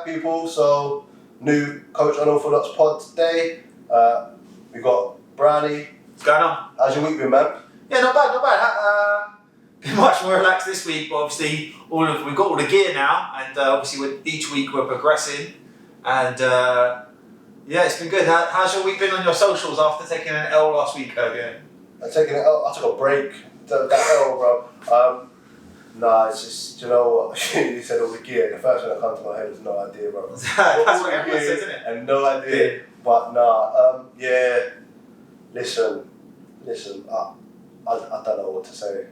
back, people. So, new Coach Unorthodox pod today. We got Brownie. What's going on? How's your week been, man? Yeah, not bad. Been much more relaxed this week, but obviously we've got all the gear now, and obviously each week we're progressing, and yeah, it's been good. How's your week been on your socials after taking an L last week, again? I took a break. That L, bro. Nah, it's just, you know what? You said all the gear. The first thing that comes to my head is no idea, bro. That's what everyone says, isn't it? And no idea. But nah, yeah. Listen. I don't know what to say.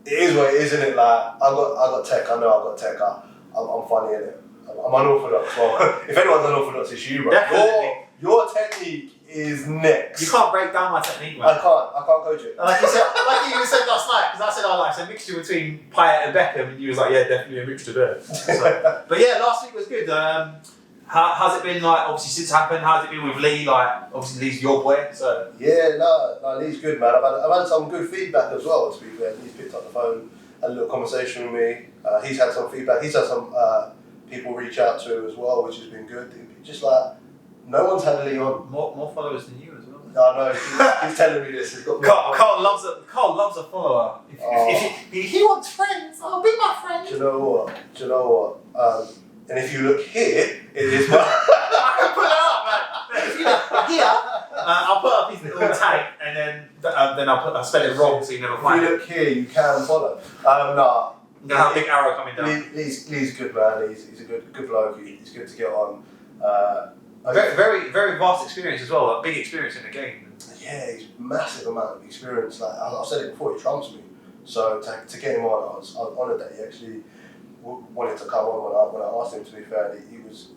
It is what it is, isn't it? Like I got tech. I know I got tech. I'm funny in it. I'm unorthodox. Well, if anyone's unorthodox, it's you, bro. Definitely. Your technique is next. You can't break down my technique, man. I can't coach it. Like you said last night, because I said I like a mixture between Payet and Beckham, and you was like, yeah, definitely a mixture there. So, but yeah, last week was good. How's it been like? Obviously, since it happened, how's it been with Lee? Like, obviously, Lee's your boy, so Yeah, no, Lee's good, man. I've had some good feedback as well. To be fair, he's picked up the phone, had a little conversation with me. He's had some feedback. He's had some people reach out to him as well, which has been good. Just like no one's had Lee on. more followers than you as well. No, he's telling me this. He's got Carl loves a follower. If he wants friends, I'll be my friend. Do you know what? And if you look here, it is my. I can put it up, man. If you look here, I'll put up his little tag, and then I'll spell it wrong so you never find If it. you look here, you can follow. Nah. I'm gonna have a big arrow coming down. Lee's good, man. He's a good bloke. He's good to get on. Very vast experience as well. A big experience in the game. Yeah, he's massive amount of experience. Like I've said it before, he trumps me. So to get him on, I was honoured that he actually wanted to come on when I asked him. To be fair,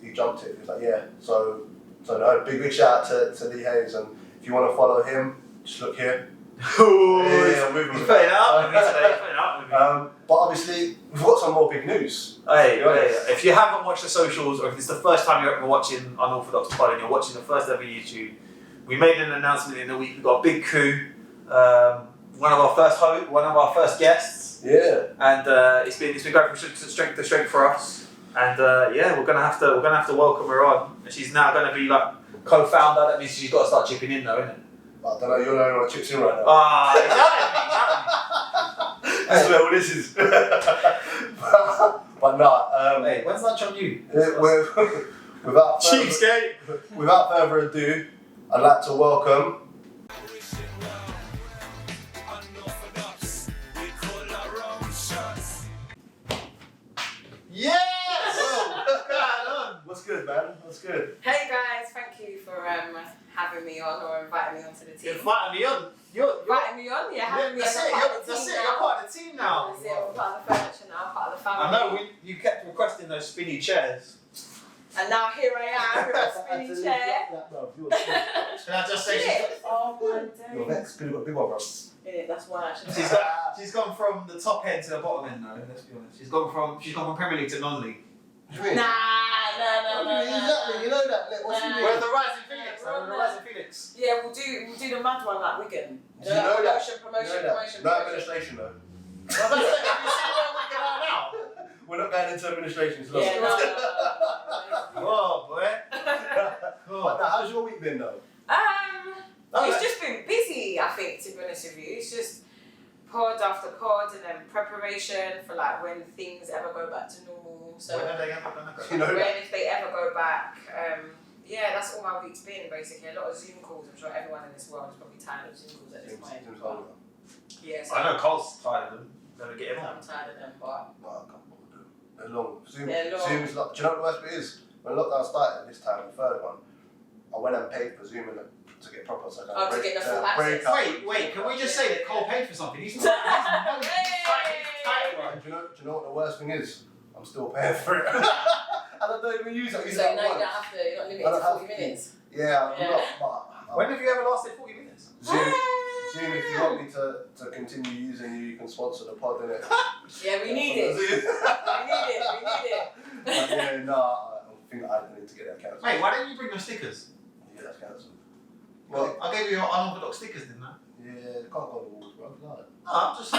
he jumped it. He was like, yeah. So no, big shout out to Lee Hayes. And if you want to follow him, just look here. Yeah, he's putting it up. But obviously, we've got some more big news. Hey, if you haven't watched the socials, or if it's the first time you're ever watching Unorthodox Pod and you're watching the first ever YouTube, we made an announcement in the week. We got a big coup. One of our first guests. Yeah. And it's been going from strength to strength for us. And yeah, we're gonna have to welcome her on. And she's now gonna be like co-founder. That means she's got to start chipping in, though, isn't it? I don't know. You're the only one chips in right now. He's That's where all this is. But nah. Hey, when's lunch on you? Without further ado, I'd like to welcome. Yes! What's good, man? What's good? Hey guys, thank you for having me on or inviting me onto the team. Inviting me on. You're inviting me on? Yeah, having me that's as a it. part of the That's team it. now. You're part of the team now. That's it, I'm part of the furniture now, part of the family. I know. You kept requesting those spinny chairs. And now here I am with a spinny chair. Can I just say Oh my Your days. neck's big one, bro. Yeah, that's one actually. she's gone from the top end to the bottom end, though. Let's be honest. She's gone from Premier League to non-league. Nah. Exactly. You know that. What's Nah. he We're doing? the Rising Phoenix. We're the Rising Phoenix. Yeah, we'll do the mad one like Wigan. Do you know that? Promotion. No administration though. Well, that's it. Have you seen where we get out now? We're not going into administration. So Yeah, no. Oh, boy. But now, how's your week been though? It's just been busy, I think, to be honest with you. It's just pod after pod and then preparation for like when things ever go back to normal. So When are they ever gonna go? You know that. if they ever go back, yeah, that's all my week's been basically. A lot of Zoom calls. I'm sure everyone in this world is probably tired of Zoom calls at this point. Yeah, so I know Cole's tired of them. Gonna get him on. I'm tired of them, but No, I can't bother doing it. They're long. They're long. Zoom's like, do you know what the worst bit is? When lockdown started this time, the third one, I went and paid for Zoom to get proper. So I to get the full access. Wait, can we just say that Cole paid for something? He's not. And do you know what the worst thing is? I'm still paying for it. And I don't even use it. I use So it now like you don't once. have to. You're not limited I don't to have 40 to. minutes. Yeah, I'm Yeah. not. But When have you ever lasted 40 minutes? Zoom, if you want me to continue using you can sponsor the pod, innit? Yeah, we need it. We need it. But yeah, nah, I think I need to get that cancelled. Mate, why don't you bring your stickers? Yeah, that's cancelled. Well, I gave you your unorthodox stickers, didn't I? Yeah, they can't go on the walls, bro. No. No, I'm just.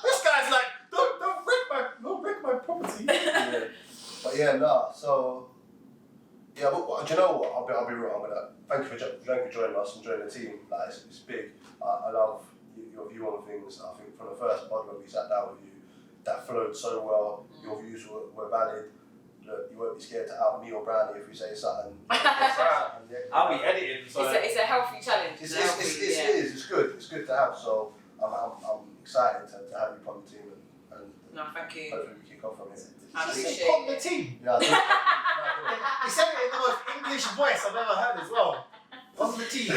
This guy's like, don't wreck my property. Yeah. But yeah, nah. So yeah, but do you know what? I'll be real. Thank you for joining us and joining the team. Like it's big. I love your view on things. I think from the first pod when we sat down with you, that flowed so well. Your views were valid. Look, you won't be scared to out me or Brownie if we say something. I'll be editing. So it's a healthy challenge. It is. It's good. It's good to have. So I'm excited to have you on the team and no, thank you. hopefully we kick off from here. I appreciate on the team. Yeah. He said it in the most English voice I've ever heard as well. On the team.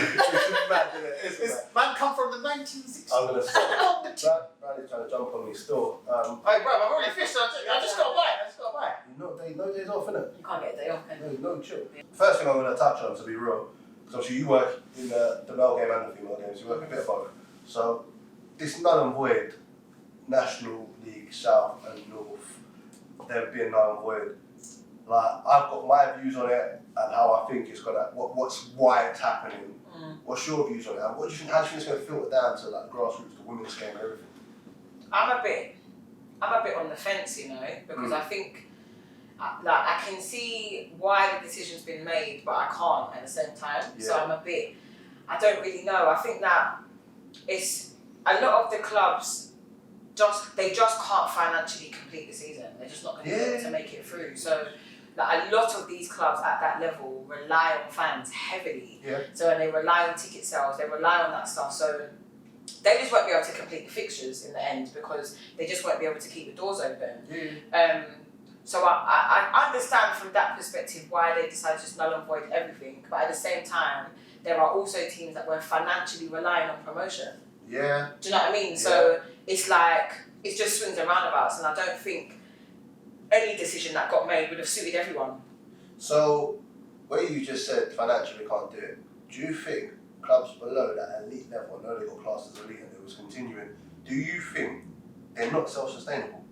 Man come from the 1960s. I'm gonna on the team. Brownie's trying to jump on me still. Hey, bro, I've already fished. I just got by. No days off, innit? You can't get a day off, can you? No chill. First thing I'm going to touch on, to be real, because obviously you work in the male game and the female games, you work a bit of both. So, this null and void National League South and North, there being null and void. Like, I've got my views on it and how I think it's gonna, why it's happening. What's your views on it? And what do you think? How do you think it's going to filter down to like grassroots, the women's game, and everything? I'm a bit on the fence, you know, because I think. I can see why the decision's been made, but I can't at the same time. Yeah. So I don't really know. I think that it's a lot of the clubs they just can't financially complete the season. They're just not going to be able to make it through. So like a lot of these clubs at that level rely on fans heavily. Yeah. So and they rely on ticket sales, they rely on that stuff. So they just won't be able to complete the fixtures in the end because they just won't be able to keep the doors open. Yeah. So I understand from that perspective why they decided to just null and void everything, but at the same time, there are also teams that were financially relying on promotion. Yeah. Do you know what I mean? Yeah. So it's like, it's just swings and roundabouts, and I don't think any decision that got made would have suited everyone. So, where you just said financially can't do it, do you think clubs below that elite level, I know they got classed as elite and it was continuing, do you think they're not self-sustainable?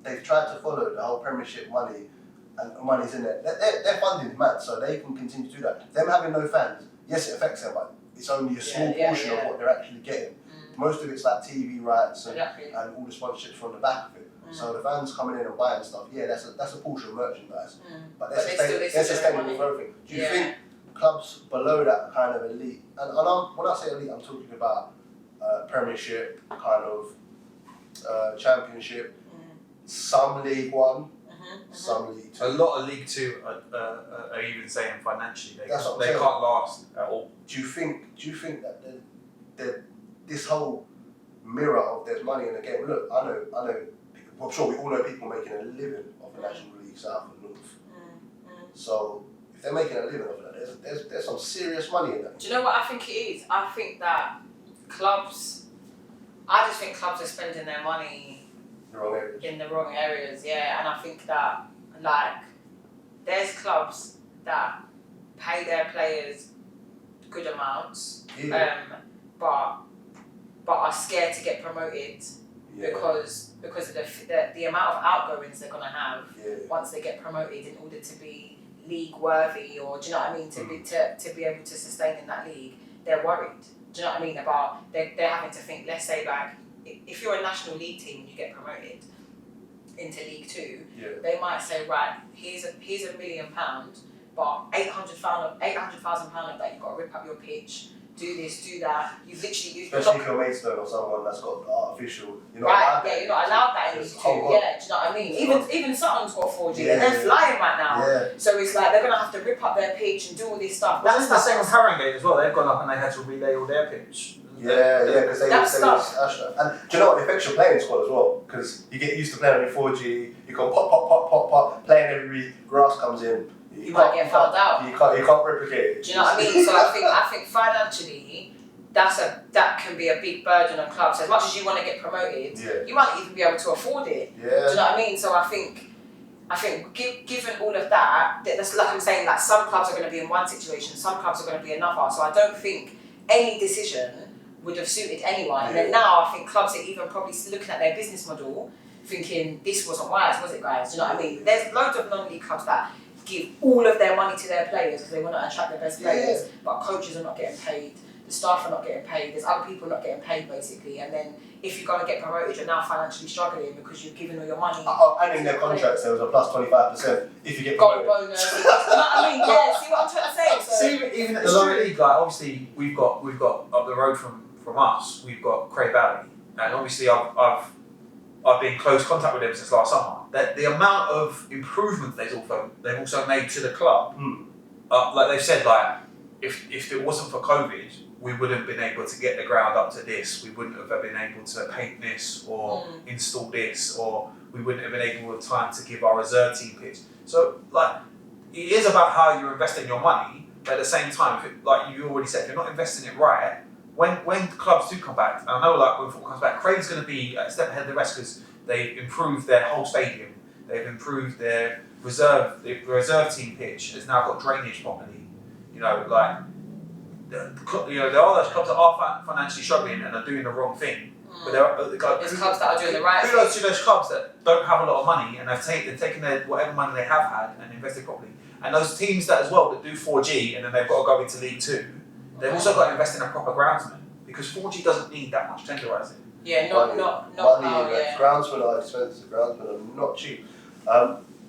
They've tried to follow the whole Premiership money, and money's in there. Their funding's mad, so they can continue to do that. Them having no fans, yes, it affects them, but it's only a small portion of what they're actually getting. Most of it's like TV rights and all the sponsorships from the back of it. So the fans coming in and buying stuff, that's a portion of merchandise. But they're sustainable for everything. Do you think clubs below that kind of elite, and when I say elite, I'm talking about Premiership, kind of Championship, some League One, some League Two. A lot of League Two are even saying financially they can't last at all. Do you think that this whole mirror of there's money in the game? Look, I know. I'm sure we all know people making a living off the National League South and North. So if they're making a living off of that, there's some serious money in that. Do you know what I think it is? I think that I just think clubs are spending their money in the wrong areas, and I think that like there's clubs that pay their players good amounts, but are scared to get promoted because of the amount of outgoings they're gonna have once they get promoted in order to be league worthy, or do you know what I mean? To be able to sustain in that league, they're worried. Do you know what I mean? About they're having to think. Let's say like if you're a National League team and you get promoted into League Two, they might say, right, here's £1 million, but £800,000 of that you've got to rip up your pitch, do this, do that. Especially if you're Maidstone or someone that's got artificial, you're not allowed that in League Two. Do you know what I mean? Even Sutton's got 4G and they're flying right now. Yeah. So it's like they're gonna have to rip up their pitch and do all this stuff. That's the same with Harringay as well. They've gone up and they had to relay all their pitch. Because they Asher. And do you know what? It affects your playing squad as well. Because you get used to playing on your 4G, you go pop, playing every week, grass comes in. You might get fouled out. You can't replicate it. Do you know what I mean? So I think financially, that can be a big burden on clubs. As much as you want to get promoted, you might not even be able to afford it. Yeah. Do you know what I mean? So I think given all of that, that's like I'm saying, like some clubs are going to be in one situation, some clubs are going to be another. So I don't think any decision would have suited anyone. And then now I think clubs are even probably looking at their business model, thinking this wasn't wise, was it, guys? Do you know what I mean? There's loads of non-league clubs that give all of their money to their players because they want to attract the best players, but coaches are not getting paid. the staff are not getting paid, there's other people not getting paid basically, and then if you go and get promoted, you're now financially struggling because you've given all your money. And in their contracts there was a plus 25% if you get goal promoted. bonus. You know what I mean? Yeah, see what I'm trying to say? So, See, even at the lower league, like obviously we've got up the road from us, we've got Cray Valley, and obviously I've been in close contact with them since last summer. That the amount of improvement they've also made to the club, like they've said, like if it wasn't for COVID, we wouldn't have been able to get the ground up to this. We wouldn't have been able to paint this or install this, or we wouldn't have been able to have time to give our reserve team pitch. So like it is about how you're investing your money, but at the same time, like you already said, if you're not investing it right, when clubs do come back, and I know like when football comes back, Craig's going to be a step ahead of the rest because they've improved their whole stadium, they've improved their reserve team pitch has now got drainage properly. You know, like there are those clubs that are financially struggling and are doing the wrong thing. But there's clubs that are doing the right thing. Kudos to those clubs that don't have a lot of money and they've taken their whatever money they have had and invested properly. And those teams that as well that do 4G and then they've got to go into League 2, they've also got to invest in a proper groundsman because 4G doesn't need that much tenderising. Yeah, not money. Groundsmen are expensive. Groundsmen are not cheap.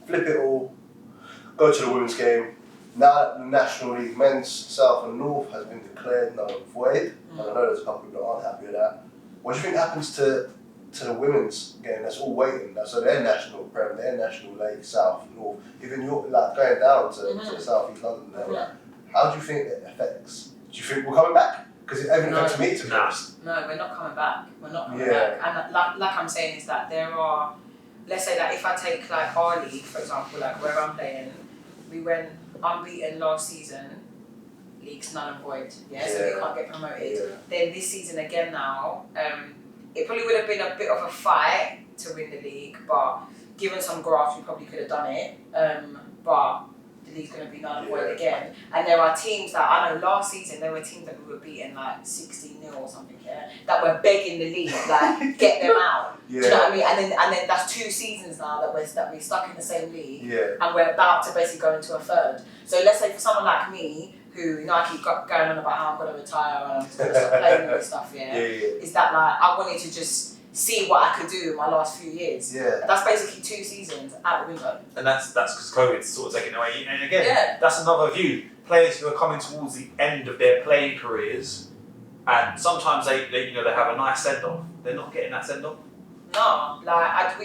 Flip it all. Go to the women's game. Now that the National League Men's South and North has been declared null and void, and I know there's a couple of people that aren't happy with that. What do you think happens to the women's game that's all waiting? So they're National Prem, they're National League South, North, even you're like going down to the South East London there. How do you think that affects? Do you think we're coming back? Because it hasn't affected me to be honest. No, we're not coming back. We're not coming back. And like I'm saying is that there are, let's say that if I take like our league, for example, like where I'm playing, we went unbeaten last season, league's null and void, so we can't get promoted. Then this season again now, it probably would have been a bit of a fight to win the league, but given some graft we probably could have done it, but the league's going to be null and void again. And there are teams that, I know last season there were teams that we were beating like 60-0 or something, that were begging the league, like get them out. Do you know what I mean? And then that's 2 seasons now that we're stuck in the same league, and we're about to basically go into a third. So let's say for someone like me, who I keep going on about how I'm going to retire and I'm just going to stop playing all this stuff, is that like I wanted to just see what I could do in my last few years. That's basically 2 seasons out the window. And that's because COVID's sort of taken away. And again, that's another view. Players who are coming towards the end of their playing careers, and sometimes they have a nice send off. They're not getting that send off. No, like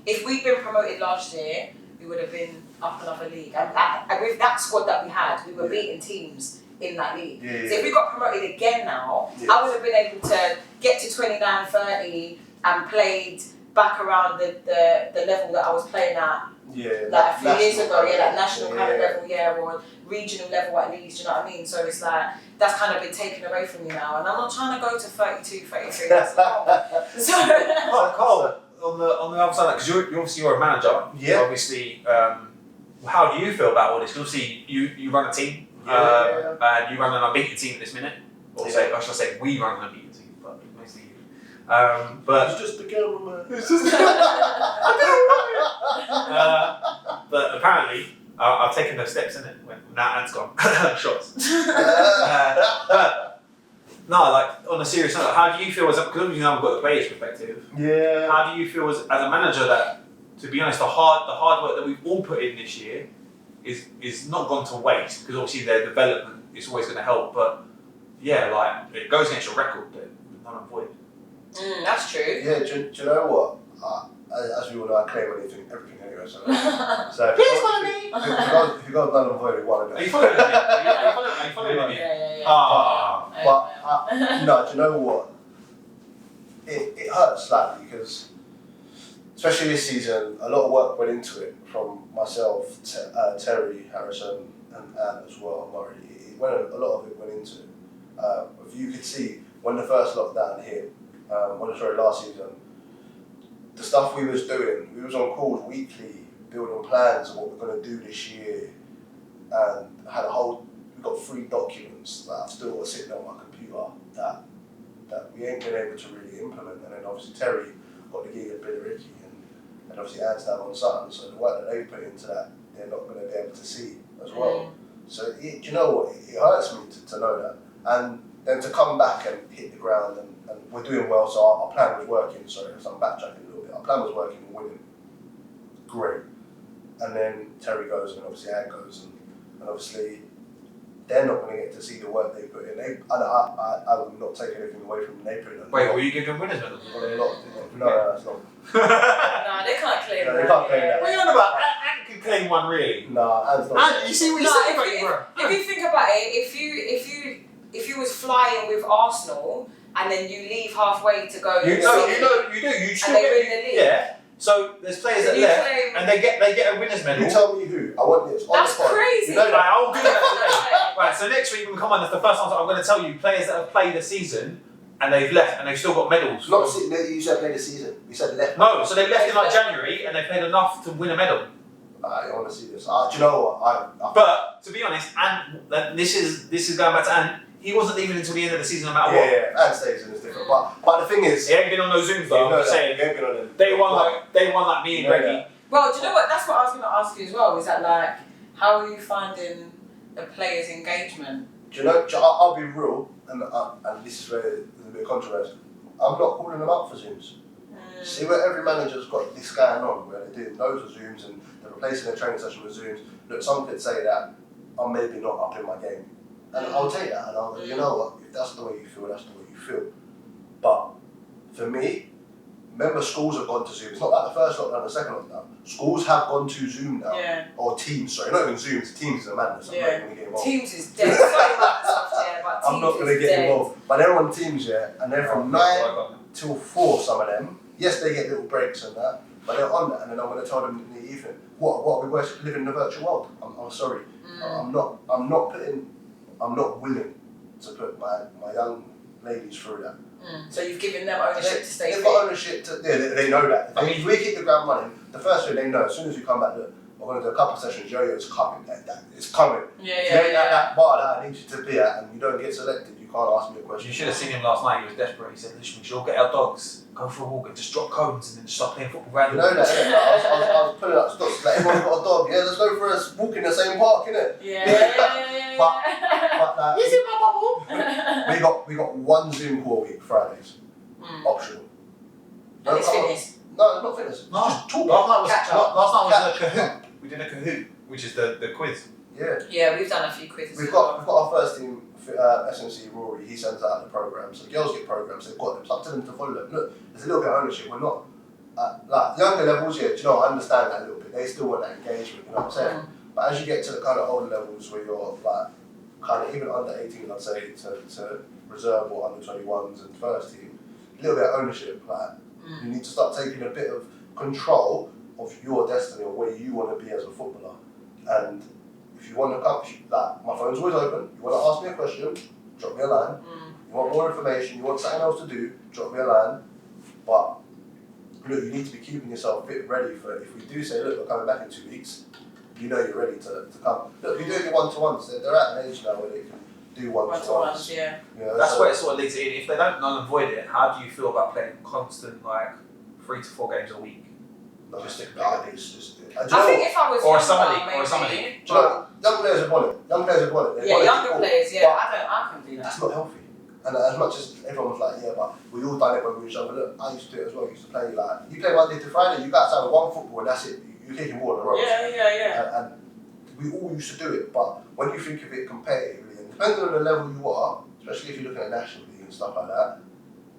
if we'd been promoted last year, we would have been up another league. And with that squad that we had, we were beating teams in that league. So if we got promoted again now, I would have been able to get to 29, 30 and played back around the level that I was playing at like a few years ago, that national kind of level, or regional level at least, you know what I mean? So it's like, that's kind of been taken away from me now, and I'm not trying to go to 32, 33, that's so, Cole, on the other side, because you're a manager, obviously, how do you feel about all this? Because obviously you run a team, and you run an unbeaten team at this minute, or should I say we run an unbeaten team, but mostly you. But it's just the cameraman. But apparently, I've taken those steps in it when that ad's gone. Shots. But no, like on a serious note, how do you feel because you know I've got the player's perspective. How do you feel as a manager that, to be honest, the hard work that we've all put in this year is not gone to waste, because obviously their development is always going to help, but like it goes against your record, null and void. That's true. Yeah, do you know what? As we all know, I claim everything anyway. So Please follow me. If you got null and void, we want to go. Are you following me? Are you following me? Yeah. But no, do you know what? It hurts slightly because, especially this season, a lot of work went into it from myself, Terry, Harrison, and Anne as well, Murray. A lot of it went into it. If you could see when the first lockdown hit, last season, the stuff we was doing, we was on calls weekly, building plans of what we're going to do this year, and we got 3 documents that I've still got sitting on my computer that we ain't been able to really implement. And then obviously Terry got the gig at Billericay, and obviously Anne's down on Sutton, so the work that they put into that, they're not going to be able to see as well. So do you know what? It hurts me to know that. And then to come back and hit the ground and we're doing well, so our plan was working. Sorry, so I'm backtracking a little bit. Our plan was working and winning. Great. And then Terry goes and obviously Anne goes and obviously they're not going to get to see the work they put in. I would not take anything away from them. They put in. Wait, were you giving winners medals? No, that's not. No, they can't claim No, that. they can't claim that. What are you on about? Ant can claim one, really. No, Anne's not. And you see what you No, said about you, bro. if you think about it, if you was flying with Arsenal and then you leave halfway to go, You do. You still they get win the league. Yeah. So there's players that left, and they get a winners medal. You tell me who. I want this. That's crazy. You know, like, I'll do that today. Right. So next week when we come on, that's the first time I'm going to tell you players that have played a season and they've left and they've still got medals. Not you said played the season. You said left. No, so they left in like January and they played enough to win a medal. I want to see this. Do you know what? But to be honest, and this is going back to Ant. He wasn't leaving until the end of the season, no matter what. Yeah, and stays in is different. But the thing is, He ain't been on those Zooms though. I'm just saying. He ain't been on them. They won like me and Greggy. Well, do you know what? That's what I was going to ask you as well. Is that like, how are you finding the players' engagement? Do you know? I'll be real, and this is where there's a bit of controversy. I'm not calling them up for Zooms. See where every manager's got this going on, where they're doing loads of Zooms and they're replacing their training session with Zooms. Look, some could say that I'm maybe not up in my game. And I'll take that, and I'll go, you know what, if that's the way you feel, that's the way you feel. But for me, remember schools have gone to Zoom. It's not like the first lockdown, the second lockdown. Schools have gone to Zoom now. Yeah. Or Teams, sorry, not even Zooms, Teams is a madness. I'm not even going to get involved. Teams is dead. Sorry about the stuff there, but I'm not going to get involved. But they're on Teams, yeah, and they're from 9 till 4, some of them. Yes, they get little breaks and that, but they're on that, and then I'm going to tell them in the evening, what we living in the virtual world. I'm sorry. I'm not willing to put my young ladies through that. So you've given them ownership to stay They've fit? got ownership to, they know that. I mean, if we keep the ground running, the first thing they know, as soon as we come back, look, we're going to do a couple of sessions, Yo-Yo's coming, it's coming. That bar that I need you to be at and you don't get selected, you can't ask me a question. You should have seen him last night, he was desperate. He said, listen, we should all get our dogs, go for a walk and just drop cones and then start playing football randomly. You know that, innit? I was putting up stops, like everyone's got a dog, yeah, let's go for a walk in the same park, innit? But Is it my bubble? we got one Zoom call a week, Fridays. Optional. And it's fitness? No, it's not fitness. No. Just talking. Last night was a Kahoot. We did a Kahoot, which is the quiz. Yeah. Yeah, we've done a few quizzes. We've got our first team, SMC Rory, he sends out the programs. So the girls get programs, they've got them. It's up to them to follow them. Look, there's a little bit of ownership. We're not, like younger levels, yeah, do you know, I understand that a little bit. They still want that engagement, you know what I'm saying? But as you get to the kind of older levels where you're like, kind of even under 18, I'd say, to reserve or under 21s and first team, a little bit of ownership. Like, you need to start taking a bit of control of your destiny or where you want to be as a footballer. And if you want to come, like, my phone's always open. You want to ask me a question, drop me a line. You want more information, you want something else to do, drop me a line. But look, you need to be keeping yourself fit, ready for if we do say, look, we're coming back in 2 weeks, you know you're ready to come. Look, you're doing your one-to-ones. They're at an age now where they can do one-to-ones. Yeah. You know, That's where it sort of leads in. If they don't null and void it, how do you feel about playing constant, like, 3 to 4 games a week? No, Just it's to just. I think if I was or a younger, summer league, maybe. or a summer league. Do you know, young players have won it. Young players have won it. They've Yeah, won it younger before. players, yeah. But I can do that. that's not healthy. And as much as everyone was like, yeah, but we all done it when we were younger. Look, I used to do it as well. I used to play like, you play Monday to Friday, you got to have one football and that's it. You're kicking ball on the ropes. Yeah. And we all used to do it, but when you think of it competitively, and depending on the level you are, especially if you're looking at National League and stuff like that,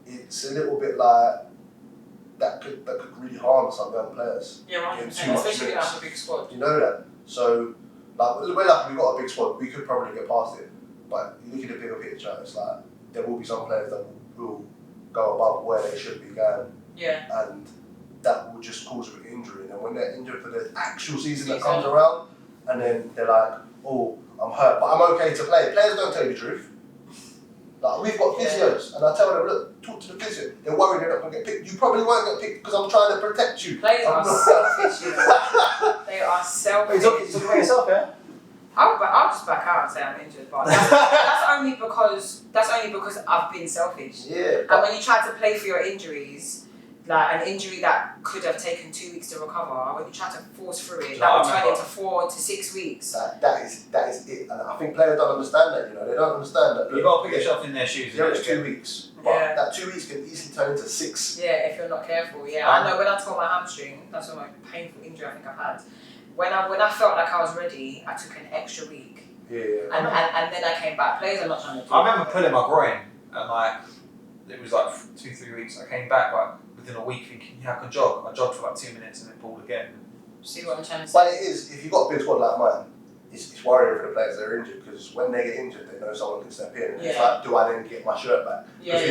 it's a little bit like that could really harm some young players. Yeah, Getting 100%, too much especially if you minutes. have a big squad. You know that. So, like, we're lucky we've got a big squad. We could probably get past it, but you look at the bigger picture. It's like there will be some players that will go above where they should be going. Yeah. And that will just cause an injury. And then when they're injured for the actual season that comes around, and then they're like, oh, I'm hurt, but I'm okay to play. Players don't tell you the truth. Like, we've got physios, and I tell them, look, talk to the physio. They're worried they're not going to get picked. You probably won't get picked because I'm trying to protect you. Players are selfish, you know. They are selfish. You're talking about yourself, yeah? I'll just back out and say I'm injured, but that's only because I've been selfish. Yeah. And when you try to play for your injuries, like an injury that could have taken 2 weeks to recover, when you try to force through it, Yeah, that I would turn remember. into 4 to 6 weeks. That is it. And I think players don't understand that, you know, they don't understand that. You've got to put yourself in their shoes. Yeah, it's 2 weeks. But Yeah. that 2 weeks can easily turn into 6. Yeah, if you're not careful. Yeah, I know when I tore my hamstring, that's one of my painful injury I think I've had. When I felt like I was ready, I took an extra week. Yeah. And then I came back. Players are not trying to do I remember pulling my groin, and like it was like 2-3 weeks. I came back like within a week thinking, yeah, I can jog. I jogged for like 2 minutes and then pulled again. See what I'm trying to say? But it is, if you've got a big squad like mine, it's worrying for the players that are injured, because when they get injured, they know someone can step in. And it's like, do I then get my shirt back? Because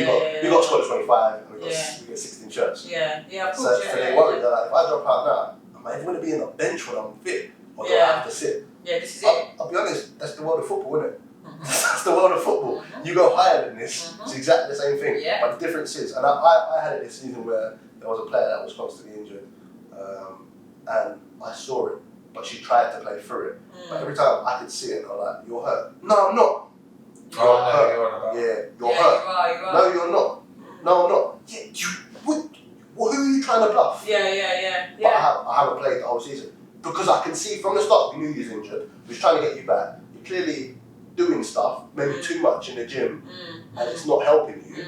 we've got squad of 25 and we get 16 shirts. Yeah, of So, course. so they worry that like, if I drop out now, am I ever going to be in the bench when I'm fit? Or do I have to sit? Yeah, this is it. I'll be honest, that's the world of football, isn't it? Mhm. That's the world of football. You go higher than this, Mhm. it's exactly the same thing. Yeah. But the difference is, and I had it this season where there was a player that was constantly injured, and I saw it, but she tried to play through it. But every time I could see it, I was like, you're hurt. No, I'm not. You are. hurt. You're on about. Yeah, you're Yeah, hurt. you are. No, you're not. No, I'm not. Yeah, who are you trying to bluff? Yeah. But I haven't played the whole season. Because I can see from the start, we knew he was injured, he was trying to get you back. You're clearly doing stuff, maybe too much in the gym, and it's not helping you.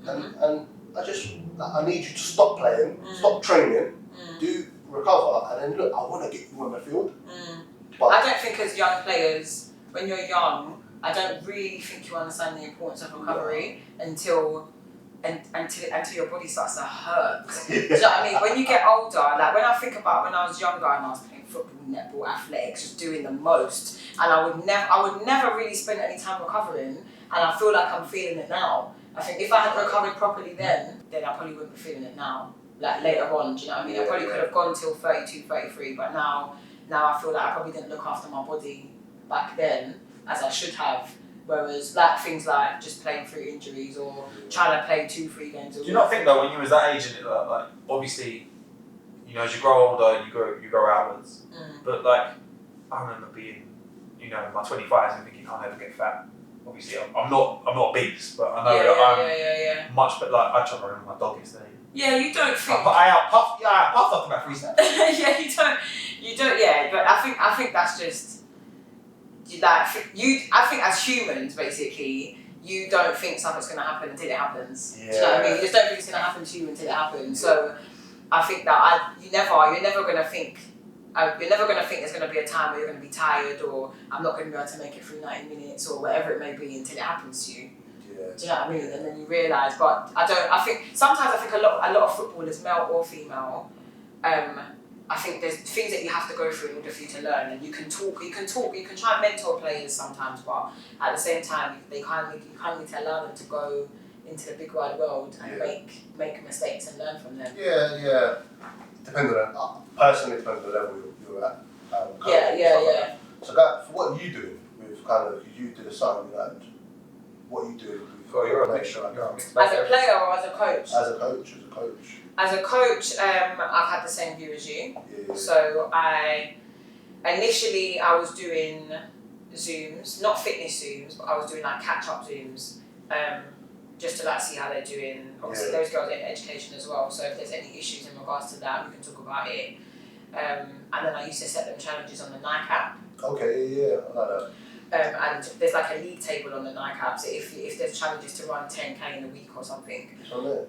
And I need you to stop playing, stop training, do recover, and then look, I want to get you on the field. But I don't think as young players, when you're young, I don't really think you understand the importance of recovery until your body starts to hurt. Do you know what I mean? When you get older, like when I think about when I was younger and I was playing football, netball, athletics, just doing the most, and I would never really spend any time recovering, and I feel like I'm feeling it now. I think if I had recovered properly then I probably wouldn't be feeling it now. Like later on, do you know what I mean? I probably could have gone till 32, 33, but now I feel like I probably didn't look after my body back then as I should have. Whereas like things like just playing through injuries or trying to play 2-3 games a week. Do you not think though, when you was that age, and it, like obviously, you know, as you grow older, you grow outwards. But like, I remember being, you know, in my 25s and thinking, I'll never get fat. Obviously, I'm not obese, but I know that I'm much. But like, I tried to run my dog yesterday. Yeah, you don't think. I puffed after about 3 steps. Yeah, you don't. Yeah, but I think that's just. Like I think as humans, basically, you don't think something's gonna happen until it happens. Yeah. Do you know what I mean? You just don't think it's gonna happen to you until it happens. So I think that you're never gonna think there's gonna be a time where you're gonna be tired or I'm not gonna be able to make it through 90 minutes or whatever it may be until it happens to you. Yeah. Do you know what I mean? And then you realise, but I think sometimes a lot of footballers, male or female, I think there's things that you have to go through in order for you to learn, and you can try and mentor players sometimes, but at the same time, you can't need to allow them to go into the big wide world and make mistakes and learn from them. Yeah. Depends on personally, depends on the level you're at. Yeah. So that, for what are you doing with kind of, you did a sign, and what are you doing with You're a mixture. You're a mixed bag. As a player or as a coach? As a coach. As a coach, I've had the same view as you. Yeah. So initially I was doing Zooms, not fitness Zooms, but I was doing like catch-up Zooms, just to like see how they're doing. Obviously those girls are in education as well, so if there's any issues in regards to that, we can talk about it. And then I used to set them challenges on the Nike app. Okay, yeah, I like that. And there's like a league table on the Nike app, so if there's challenges to run 10k in a week or something. It's on there.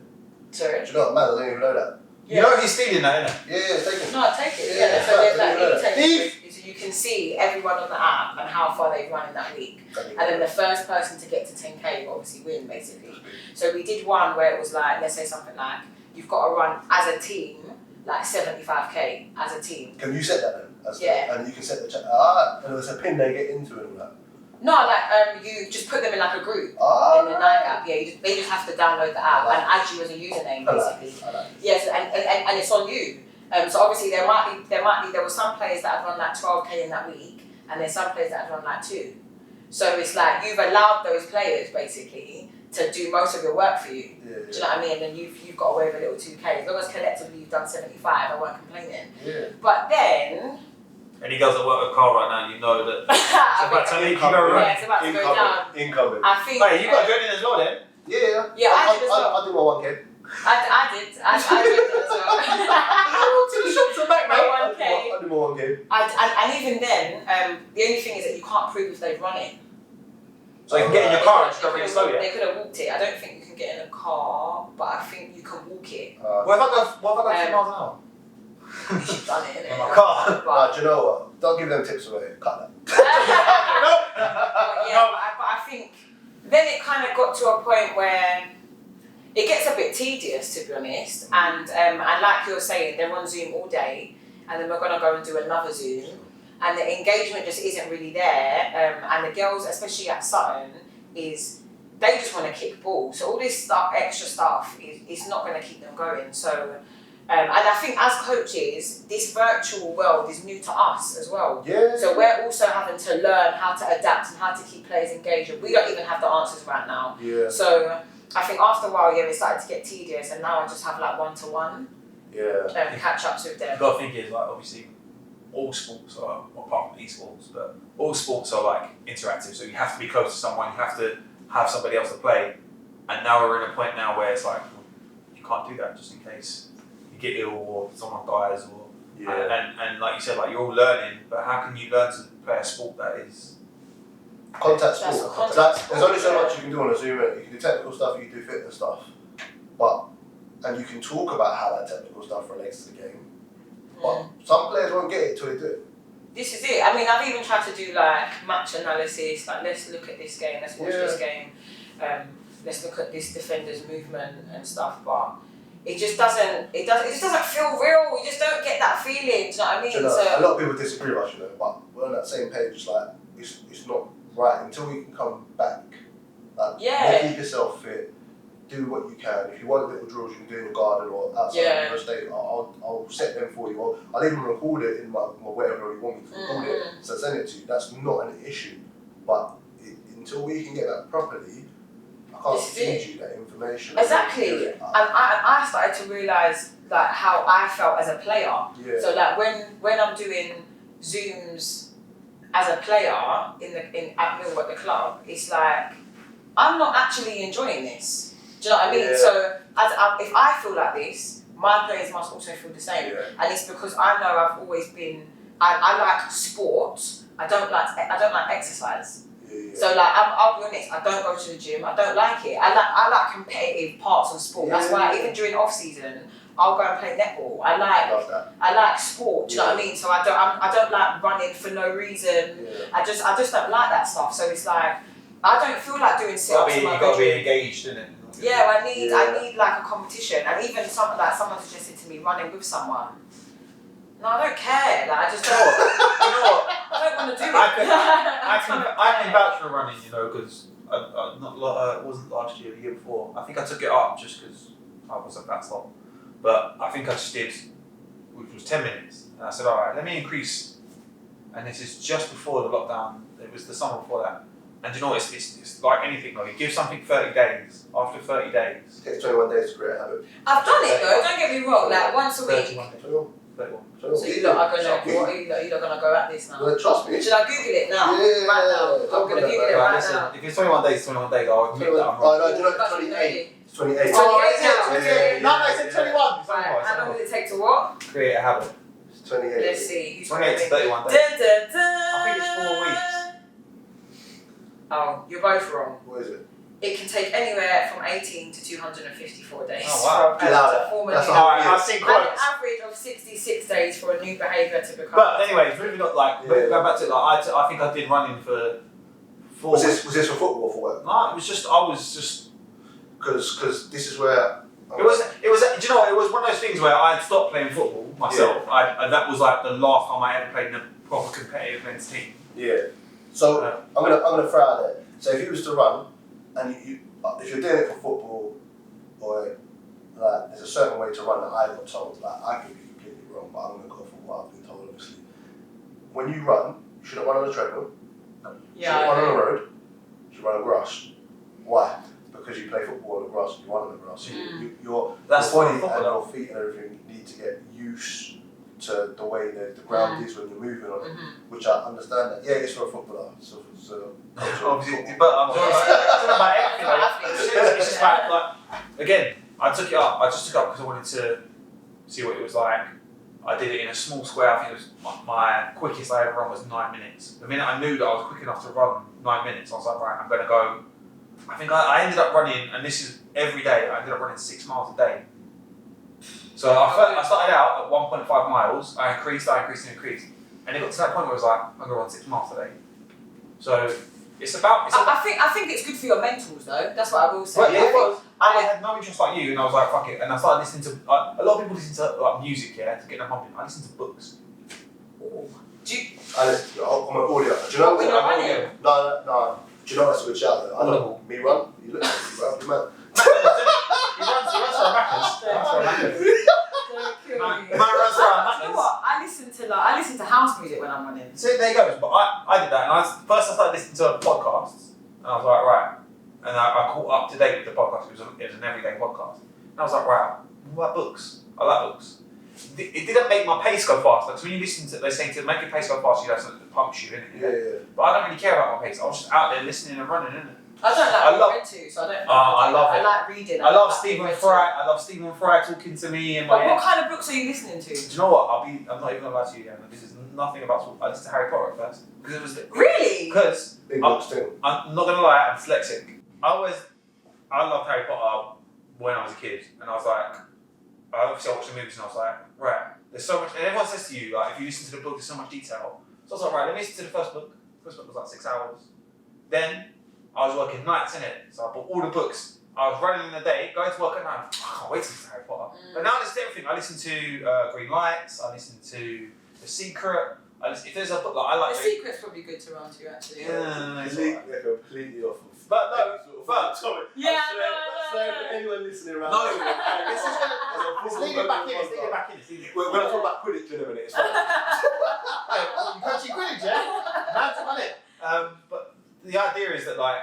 Sorry? Do you know what, man, I didn't even know that. You know he's stealing that, innit? Yeah, take it. No, take it. Yeah, So there's like yeah. league tables, so you can see everyone on the app and how far they've run in that week. And then the first person to get to 10k will obviously win, basically. So we did one where it was like, let's say something like, you've got to run as a team, like 75k as a team. Can you set that then? Yeah. And you can set the and there's a pin they get into and all that. No, like you just put them in like a group in the Nike app. Yeah, they just have to download the app and add you as a username, basically. I like it. Yes, and it's on you. So obviously there were some players that had run like 12k in that week, and there's some players that had run like 2. So it's like you've allowed those players basically to do most of your work for you. Yeah. Do you know what I mean? And then you've got away with a little 2k. As long as collectively you've done 75, I won't complaining. Yeah. But then. Any girls that work with Carl right now, you know that it's about to leave. Yeah, it's about to go down. Incoming. I think. Hey, you got joining as well then? Yeah. Yeah, I did as well. I'll do my 1K. I did as well. To the shops and back, mate. My 1K. I do more 1K. And even then, the only thing is that you can't prove if they've run it. So you can get in your car and just go really slow, yeah? They could have walked it. I don't think you can get in a car, but I think you can walk it. What if I go 2 miles an hour? You've done it, innit? In my car. But, Do you know what? Don't give them tips away. Cut that. but I think then it kind of got to a point where it gets a bit tedious, to be honest. And like you're saying, they're on Zoom all day, and then we're gonna go and do another Zoom, and the engagement just isn't really there. And the girls, especially at Sutton, is they just want to kick ball. So all this stuff, extra stuff, is not going to keep them going. So. And I think as coaches, this virtual world is new to us as well. Yeah. So we're also having to learn how to adapt and how to keep players engaged. We don't even have the answers right now. Yeah. So I think after a while, it started to get tedious, and now I just have like one-to-one catch ups with them. You've got to think is like obviously all sports are, well, apart from esports, but all sports are like interactive. So you have to be close to someone. You have to have somebody else to play. And now we're in a point now where it's like you can't do that just in case get ill or someone dies or and like you said, like you're all learning, but how can you learn to play a sport that is contact sport? There's only so much you can do on a Zoom. You can do technical stuff, you can do fitness stuff, and you can talk about how that technical stuff relates to the game. But some players won't get it till they do it. This is it. I mean, I've even tried to do like match analysis, like let's look at this game, let's watch this game, let's look at this defender's movement and stuff, but it just doesn't feel real. You just don't get that feeling. Do you know what I mean? A lot of people disagree with us, but we're on that same page. It's like it's not right until we can come back. Like, keep yourself fit. Do what you can. If you want little drills, you can do in your garden or outside your estate. I'll set them for you. I'll even record it in my whatever you want me to record it. So send it to you. That's not an issue. But until we can get that properly, I can't feed you that information. Exactly. And I started to realise like how I felt as a player. Yeah. So like when I'm doing Zooms as a player at Millwall at the club, it's like I'm not actually enjoying this. Do you know what I mean? Yeah. So if I feel like this, my players must also feel the same. Yeah. And it's because I know I've always been. I like sport. I don't like exercise. Yeah. So like I'll be honest, I don't go to the gym. I don't like it. I like competitive parts of sport. That's why even during off season, I'll go and play netball. I like sport. Do you know what I mean? So I don't like running for no reason. Yeah. I just don't like that stuff. So it's like I don't feel like doing sit-ups in my you've got to be bedroom. engaged in it. Yeah, I need like a competition, and even someone suggested to me running with someone. No, I don't care. Like I just don't. You know what? I don't want to do it. I can vouch for running, because it wasn't last year, the year before. I think I took it up just because I was at that stop. But I think I just did, which was 10 minutes. And I said, all right, let me increase. And this is just before the lockdown. It was the summer before that. And you know, it's like anything. Like you give something 30 days. After 30 days, It takes 21 days to create a habit. I've done it though. Don't get me wrong. Like once a week. 31 days. 31. So you lot are gonna go at this now. Well, trust me. Should I Google it now? Yeah, Right now. I'm gonna Google it Right, right listen, now. if it's 21 days, it's 21 days. I'll admit that I'm Oh, wrong. no, do you know it's But 28? It's 28. Oh, Oh, is it? Yeah. No, I said 21. It's Right, not how long does it take to what? create a habit. It's 28. Let's see. Who's 28 to 31 days. I think it's 4 weeks. Oh, you're both wrong. What is it? It can take anywhere from 18 to 254 days. Oh, wow. For a person to form a That's new all Alright, right. I've seen and quotes. an average of 66 days for a new behaviour to become. But anyways, moving on, like, Yeah. going back to it, like, I think I did running for 4 Was weeks. this for football or for work? No, I was just, Because this is where... it was, do you know what, it was one of those things where I had stopped playing football myself, and that was like the last time I ever played in a proper competitive men's team. Yeah. So I'm gonna throw out there. So if you was to run, and if you're doing it for football, or like there's a certain way to run that I got told. Like I could be completely wrong, but I'm gonna go for what I've been told. Obviously, when you run, you shouldn't run on the treadmill. You shouldn't run on the road. You should run on grass. Why? Because you play football on the grass, and you run on the grass. So your body and your feet and everything need to get used to the way the ground is when you're moving on it, which I understand that. Yeah, it's for a footballer. So Obviously, but I'm talking about everything. Like, it's just like, again, I took it up. I just took it up because I wanted to see what it was like. I did it in a small square. I think it was my quickest I ever run was 9 minutes. The minute I knew that I was quick enough to run 9 minutes, I was like, right, I'm going to go. I think I ended up running, and this is every day, I ended up running 6 miles a day. So I started out at 1.5 miles, I increased, and it got to that point where I was like, I'm going to run 6 miles a day. So it's about... I think it's good for your mentals though, that's what I will say. Well, yeah, I had no interest like you, and I was like, fuck it. And I started listening to, a lot of people listen to like music, yeah, to get them pumping. I listen to books. Oh. I listen to I'm an audio. Do you know when you're running? No. Do you know that's a good shout though? I know. Me run? You look at me, bro. You man. He runs for a Maccas. Man runs for a Maccas. You know what? I listen to house music when I'm running. So there you go. But I did that, and first I started listening to podcasts, and I was like, right. And I caught up to date with the podcast. It was an everyday podcast. And I was like, wow, what about books? I like books. It didn't make my pace go faster. Because when you listen to, they say to make your pace go faster, you have something that pumps you, innit? Yeah. But I don't really care about my pace. I was just out there listening and running, innit? I don't like read to, so I don't. I love it. I like reading. I love Stephen Fry. I love Stephen Fry talking to me in my But head. what kind of books are you listening to? Do you know what? I'm not even gonna lie to you, Ian. This is nothing about school. I listened to Harry Potter at first because it was Really? Because Big books too. I'm not gonna lie, I'm dyslexic. I loved Harry Potter when I was a kid, and I was like, I watched the movies and I was like, right, there's so much, and everyone says to you, like, if you listen to the book, there's so much detail. So I was like, right, let me listen to the first book. The first book was like 6 hours. Then I was working nights, innit? So I bought all the books. I was running in the day, going to work at night. I can't wait to listen to Harry Potter. But now I listen to everything. I listen to Green Lights, I listen to The Secret. If there's a book that I like... The Secret's probably good to run to, actually. Yeah, They're completely off of... But no, Yeah, no. Anyone listening around... No, it's leading back in. When I talk about Quidditch in a minute, it's fine. You can't see Quidditch, yeah? That's about it. But the idea is that, like,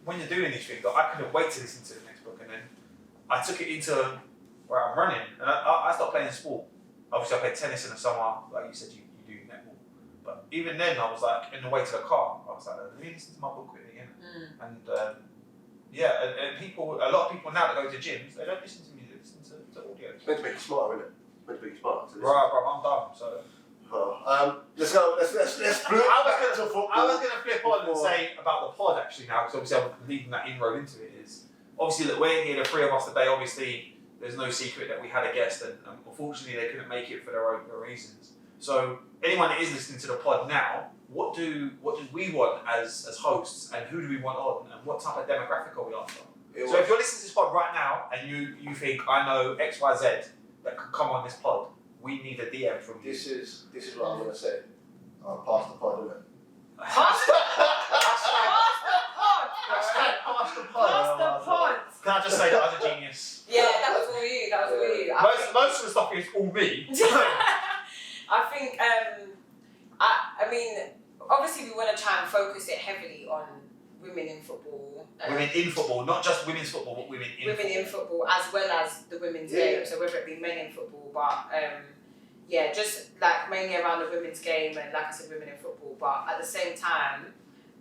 when you're doing these things, like, I couldn't wait to listen to the next book, and then I took it into where I'm running, and I started playing sport. Obviously, I played tennis in the summer, like you said, you do netball. But even then, I was like, in the way to the car, I was like, let me listen to my book quickly, and and people, a lot of people now that go to gyms, they don't listen to music, they listen to audio. It's meant to make you smarter, isn't it? It's meant to make you smarter. Right, bro, I'm done, so... Let's go. Let's flip. I was gonna flip on and say about the pod actually now, because obviously I'm leading that inroad into it. Is obviously that we're here, the three of us today. Obviously, there's no secret that we had a guest, and unfortunately they couldn't make it for their own reasons. So anyone that is listening to the pod now, what do we want as hosts, and who do we want on, and what type of demographic are we after? So if you're listening to this pod right now and you think I know X, Y, Z that could come on this pod, we need a DM from you. This is what I'm gonna say. Pass the pod, isn't it? Pass the pod. Can I just say that I'm a genius? Yeah, that was all you. Most of the stuff is all me. I think, I mean, obviously we want to try and focus it heavily on women in football. Women in football, not just women's football, but women in football. As well as the women's game, so whether it be men in football, but just like mainly around the women's game and like I said, women in football, but at the same time,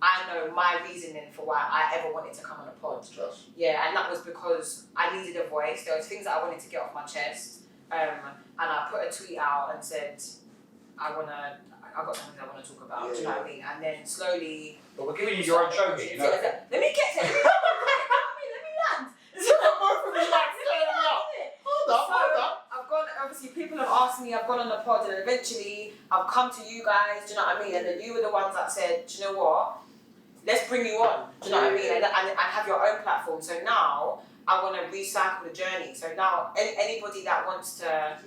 I know my reasoning for why I ever wanted to come on a pod. Trust. Yeah, and that was because I needed a voice. There was things that I wanted to get off my chest, and I put a tweet out and said, I've got something I want to talk about. Do you know what I mean? And then slowly. But we're giving you your own show here, you know. Let me get to it. Let me land. Hold up. I've gone. Obviously, people have asked me. I've gone on the pod, and eventually, I've come to you guys. Do you know what I mean? And then you were the ones that said, do you know what? Let's bring you on. Do you know what I mean? And have your own platform. So now I want to recycle the journey. So now anybody that wants to.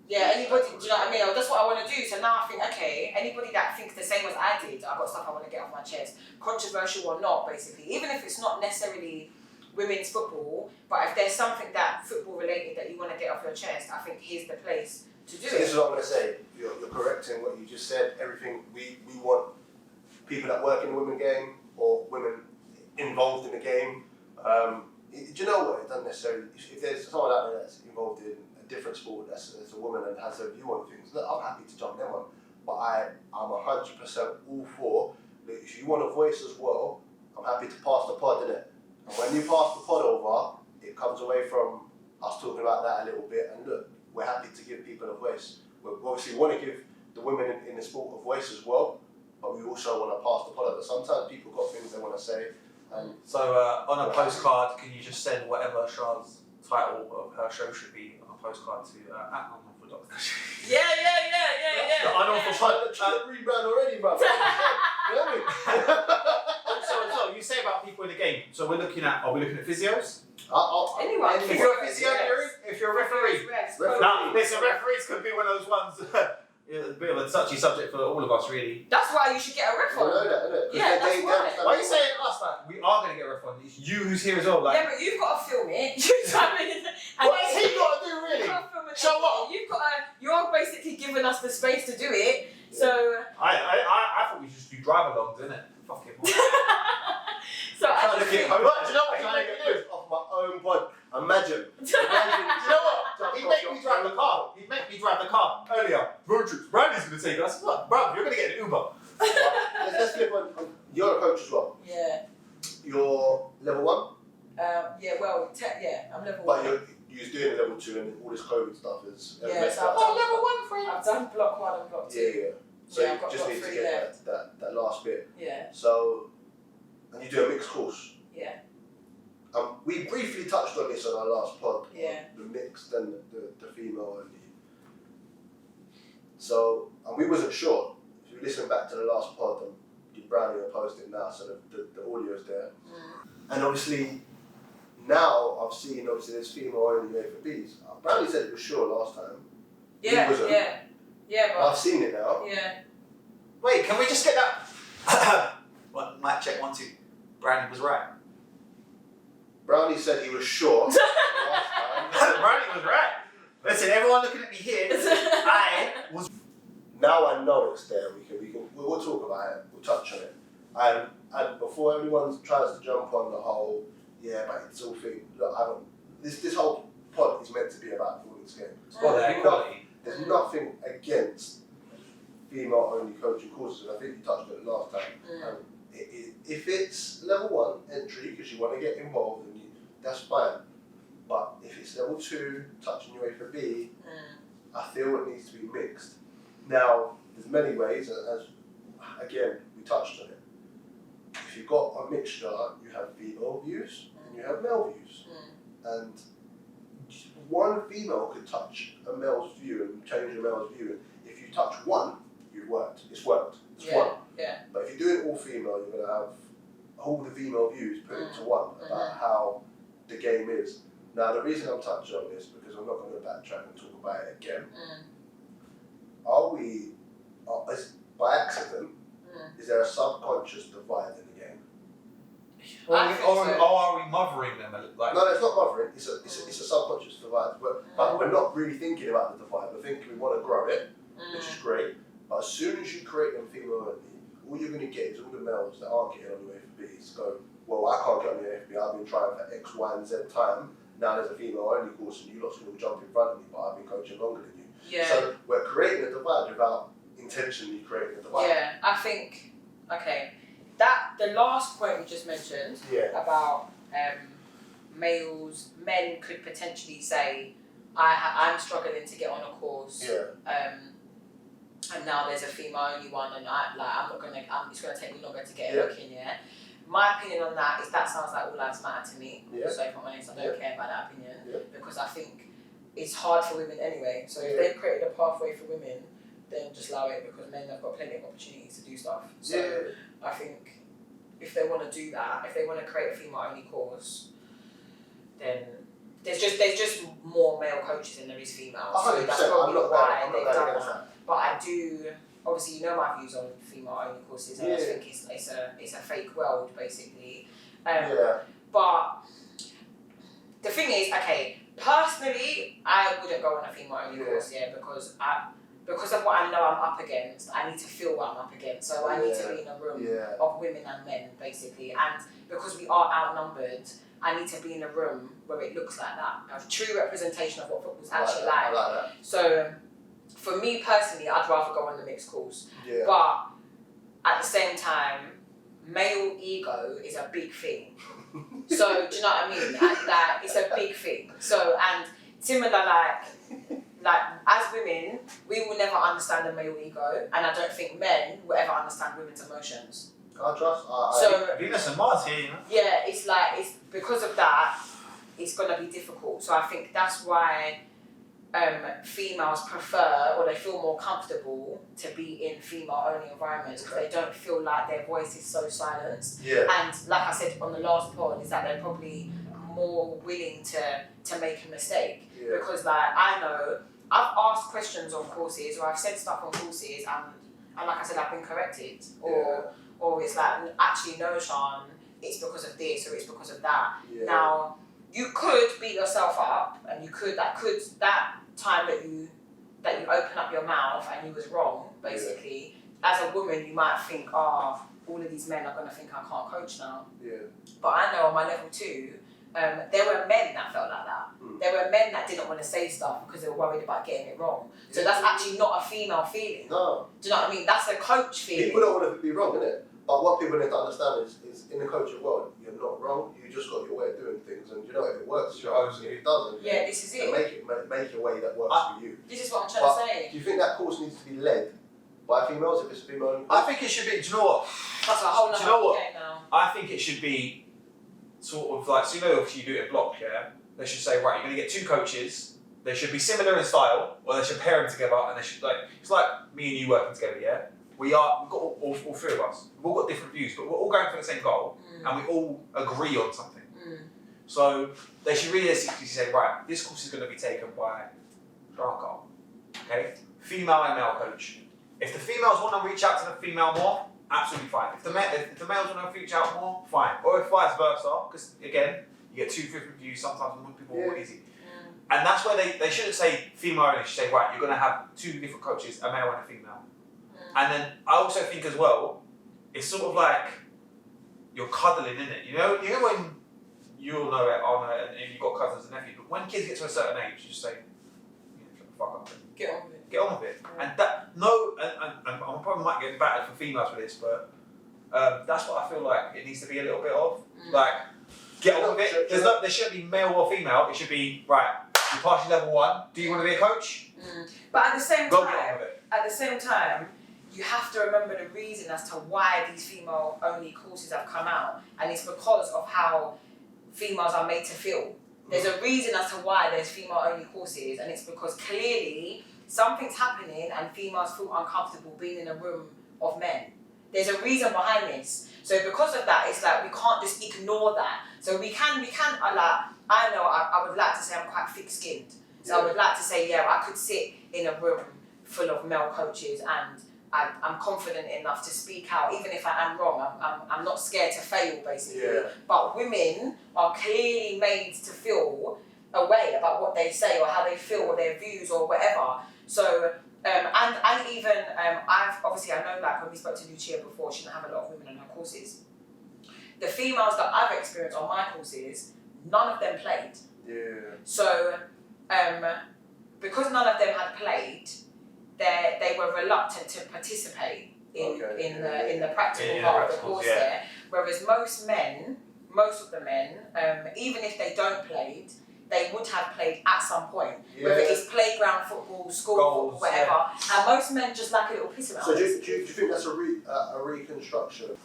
Yeah, anybody, do you know what I mean? That's what I want to do. So now I think, okay, anybody that thinks the same as I did, I've got stuff I want to get off my chest, controversial or not, basically. Even if it's not necessarily women's football, but if there's something that football related that you want to get off your chest, I think here's the place to do it. This is what I'm going to say. You're correct in what you just said. Everything, we want people that work in the women's game or women involved in the game. Do you know what? It doesn't necessarily, if there's someone out there that's involved in different sport that's a woman and has a view on things, look, I'm happy to jump them on, but I'm 100% all for, look, if you want a voice as well, I'm happy to pass the pod, innit? And when you pass the pod over, it comes away from us talking about that a little bit. And look, we're happy to give people a voice. We obviously want to give the women in the sport a voice as well, but we also want to pass the product. But sometimes people got things they want to say. And so on a postcard, can you just send whatever Char's title of her show should be on a postcard to @Unorthodox? Yeah. The Unorthodox. Rebrand already, bro. You know what I mean? So you say about people in the game. So are we looking at physios? Anyone. If you're a physio, if you're a referee. Now, listen, referees could be one of those ones. A bit of a touchy subject for all of us, really. That's why you should get a ref on. You know that, innit? Yeah, that's why. Why are you saying us? Like, we are going to get a ref on. It's you who's here as well. Like, Yeah, but you've got to film it. You know what I mean? what has he got to do, really? You've got to film it. Show up. You're basically giving us the space to do it. So. I thought we should just do drive-alongs, innit? Fuck it. So I trying to get home. But do you know what? Trying to get this off my own pod. Imagine. Do you know what? He'd make me drive the car. He'd make me drive the car earlier. Road trips. Brandy's going to take us. What, bro? You're going to get an Uber. Let's flip on. You're a coach as well. Yeah. You're level 1. I'm level 1. But you're doing level 2, and all this COVID stuff is. Yeah. So level 1 for you. I've done block 1 and block 2. Yeah. So I've you got just block need to 3 get that last bit. Yeah. So, and you do a mixed course. Yeah. We briefly touched on this on our last pod. Yeah. The mixed and the female only. So, and we wasn't sure. If you listen back to the last pod, and Brownie will post it now, so the audio's there. And obviously, now I've seen there's female only A for Bs. Brownie said it was sure last time. Yeah. But I've seen it now. Yeah. Wait, can we just get that? What? Mic check 1 2. Brandon was right. Brownie said he was sure last time. Brandon was right. Listen, everyone looking at me here, I was. Now I know it's there. We'll talk about it. We'll touch on it. And before everyone tries to jump on the whole, but it's all thing. Look, this whole pod is meant to be about the women's game. Equality. There's nothing against female-only coaching courses, and I think you touched on it last time. If it's level 1 entry because you want to get involved, that's fine. But if it's level 2, touching your way for B, I feel it needs to be mixed. Now, there's many ways, as again we touched on it. If you've got a mixture, you have female views and you have male views, and one female could touch a male's view and change a male's view. And if you touch one, you've worked. It's worked. It's one. Yeah. But if you're doing all female, you're going to have all the female views put into one about how the game is. Now, the reason I'm touching on this, because I'm not going to backtrack and talk about it again, by accident, is there a subconscious divide in the game? Or are we mothering them? Like, No, it's not mothering, it's a subconscious divide. But we're not really thinking about the divide, we're thinking we want to grow it, which is great. But as soon as you create them female only, all you're going to get is all the males that aren't getting on the FB go, well, I can't get on the FB, I've been trying for X, Y, and Z time. Now there's a female only course and you lot's going to jump in front of me, but I've been coaching longer than you. Yeah. So we're creating a divide without intentionally creating a divide. Yeah, I think, the last point we just mentioned about men could potentially say, I'm struggling to get on a course. And now there's a female only one, and it's gonna take me longer to get a look in. My opinion on that is that sounds like all lives matter to me. So if I'm honest, I don't care about that opinion because I think it's hard for women anyway. So if they've created a pathway for women, then just allow it because men have got plenty of opportunities to do stuff. So I think if they want to do that, if they want to create a female only course, then there's just more male coaches than there is female. So that's probably why they've done that. But I do, obviously, you know my views on female only courses, and I think it's a fake world basically. But the thing is, personally, I wouldn't go on a female only course, because of what I know I'm up against. I need to feel what I'm up against, so I need to be in a room of women and men basically, and because we are outnumbered, I need to be in a room where it looks like that, a true representation of what football's actually like. I like that. So, for me personally, I'd rather go on the mixed course. But at the same time, male ego is a big thing. So do you know what I mean? And like it's a big thing. So and similar like as women, we will never understand the male ego, and I don't think men will ever understand women's emotions. I trust. So Venus and Mars here, you know. yeah, it's like it's because of that, it's gonna be difficult. So I think that's why females prefer or they feel more comfortable to be in female-only environments because they don't feel like their voice is so silenced. Yeah. And like I said on the last pod, is that they're probably more willing to make a mistake because like I know I've asked questions on courses or I've said stuff on courses and like I said I've been corrected or it's like actually no Sian, it's because of this or it's because of that. Now you could beat yourself up and you could that time that you open up your mouth and you was wrong basically as a woman you might think all of these men are going to think I can't coach now. But I know on my level 2 there were men that felt like that. There were men that didn't want to say stuff because they were worried about getting it wrong. So that's actually not a female feeling. No. Do you know what I mean? That's a coach feeling. People don't want to be wrong, innit? But what people need to understand is in the coaching world, you're not wrong. You just got your way of doing things, and you know if it works, you know, if it doesn't. Yeah, this is it. Make a way that works for you. This is what I'm trying to say. Do you think that course needs to be led by females if it's a female? I think it should be. Do you know what? That's a whole other game now. I think it should be sort of like, so you know, if you do it a block, they should say, right, you're going to get 2 coaches. They should be similar in style, or they should pair them together, and they should it's like me and you working together, we've got all 3 of us. We've all got different views, but we're all going for the same goal, and we all agree on something. So they should realistically say, right, this course is going to be taken by our girl, okay? Female and male coach. If the females want to reach out to the female more, absolutely fine. If the males want to reach out more, fine. Or if vice versa, because again, you get 2 different views, sometimes more people are more easy. And that's where they shouldn't say female, they should say, right, you're going to have 2 different coaches, a male and a female. And then I also think as well, it's sort of like you're cuddling, in it. You know when you'll know it, I'll know it, and you've got cousins and nephews, but when kids get to a certain age, you just say, shut the fuck up. Get on with it. Get on with it. And that, and I probably might get battered for females for this, but that's what I feel like it needs to be a little bit of. Like, get on with it. There shouldn't be male or female, it should be, right, you pass your level 1, do you want to be a coach? But at the same Go get on with it. You have to remember the reason as to why these female-only courses have come out, and it's because of how females are made to feel. There's a reason as to why there's female-only courses, and it's because clearly something's happening and females feel uncomfortable being in a room of men. There's a reason behind this. So because of that, it's like we can't just ignore that. So we can like, I know I would like to say I'm quite thick-skinned. So I would like to say, I could sit in a room full of male coaches and I'm confident enough to speak out, even if I am wrong. I'm not scared to fail, basically. But women are clearly made to feel a way about what they say or how they feel or their views or whatever. So, and even, I know like when we spoke to Lucia before, she didn't have a lot of women on her courses. The females that I've experienced on my courses, none of them played. So, because none of them had played, they were reluctant to participate in the practical part of the course there. Whereas most of the men, even if they don't played, they would have played at some point. Whether it's playground football, school football, whatever. And most men just like a little piss around. So do you think that's a reconstruction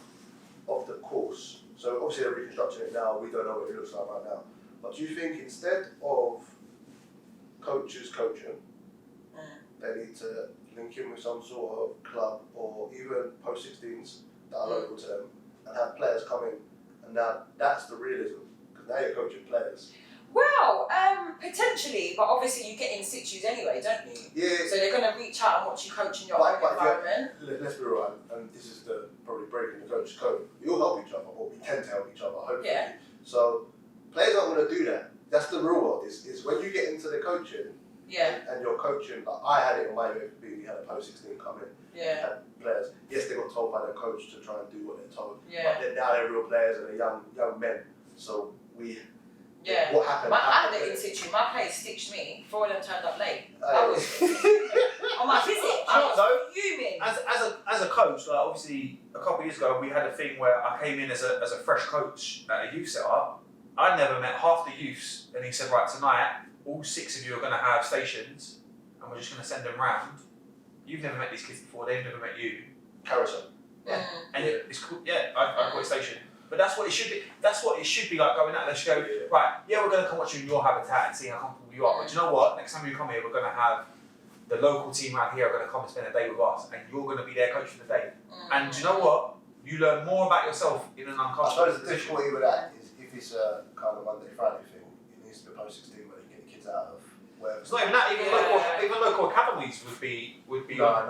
of the course? So obviously they're reconstructing it now, we don't know what it looks like right now. But do you think instead of coaches coaching, they need to link in with some sort of club or even post-16s that are local to them and have players come in, and now that's the realism, because now you're coaching players. Well, potentially, but obviously you get in situs anyway, don't you? Yeah. So they're going to reach out and watch you coach in your own environment. Let's be real, and this is probably breaking the coach's code. We all help each other, or we tend to help each other, hopefully. Yeah. So players aren't going to do that. That's the real world. Is when you get into the coaching. And you're coaching, like I had it in my FB, we had a post-16 come in, had players. Yes, they got told by their coach to try and do what they're told, but now they're real players and they're young men. So we Yeah. What happened? I had it in situ. My players stitched me. 4 of them turned up late. I was on my visit. I was fuming. As a coach, like obviously a couple of years ago, we had a thing where I came in as a fresh coach at a youth setup. I'd never met half the youths, and he said, right, tonight, all 6 of you are going to have stations, and we're just going to send them round. You've never met these kids before, they've never met you. Carousel. Yeah. And it's cool. Yeah, I got a station. But that's what it should be. That's what it should be like going out there. Should go, right, yeah, we're going to come watch you in your habitat and see how comfortable you are. But you know what? Next time you come here, we're going to have the local team around here are going to come and spend a day with us, and you're going to be their coach for the day. And do you know what? You learn more about yourself in an uncomfortable I suppose the position. difficulty with that is if it's a kind of Monday, Friday thing, it needs to be post-16 where you get the kids out of wherever. It's not even that. Even local academies would be. No, you are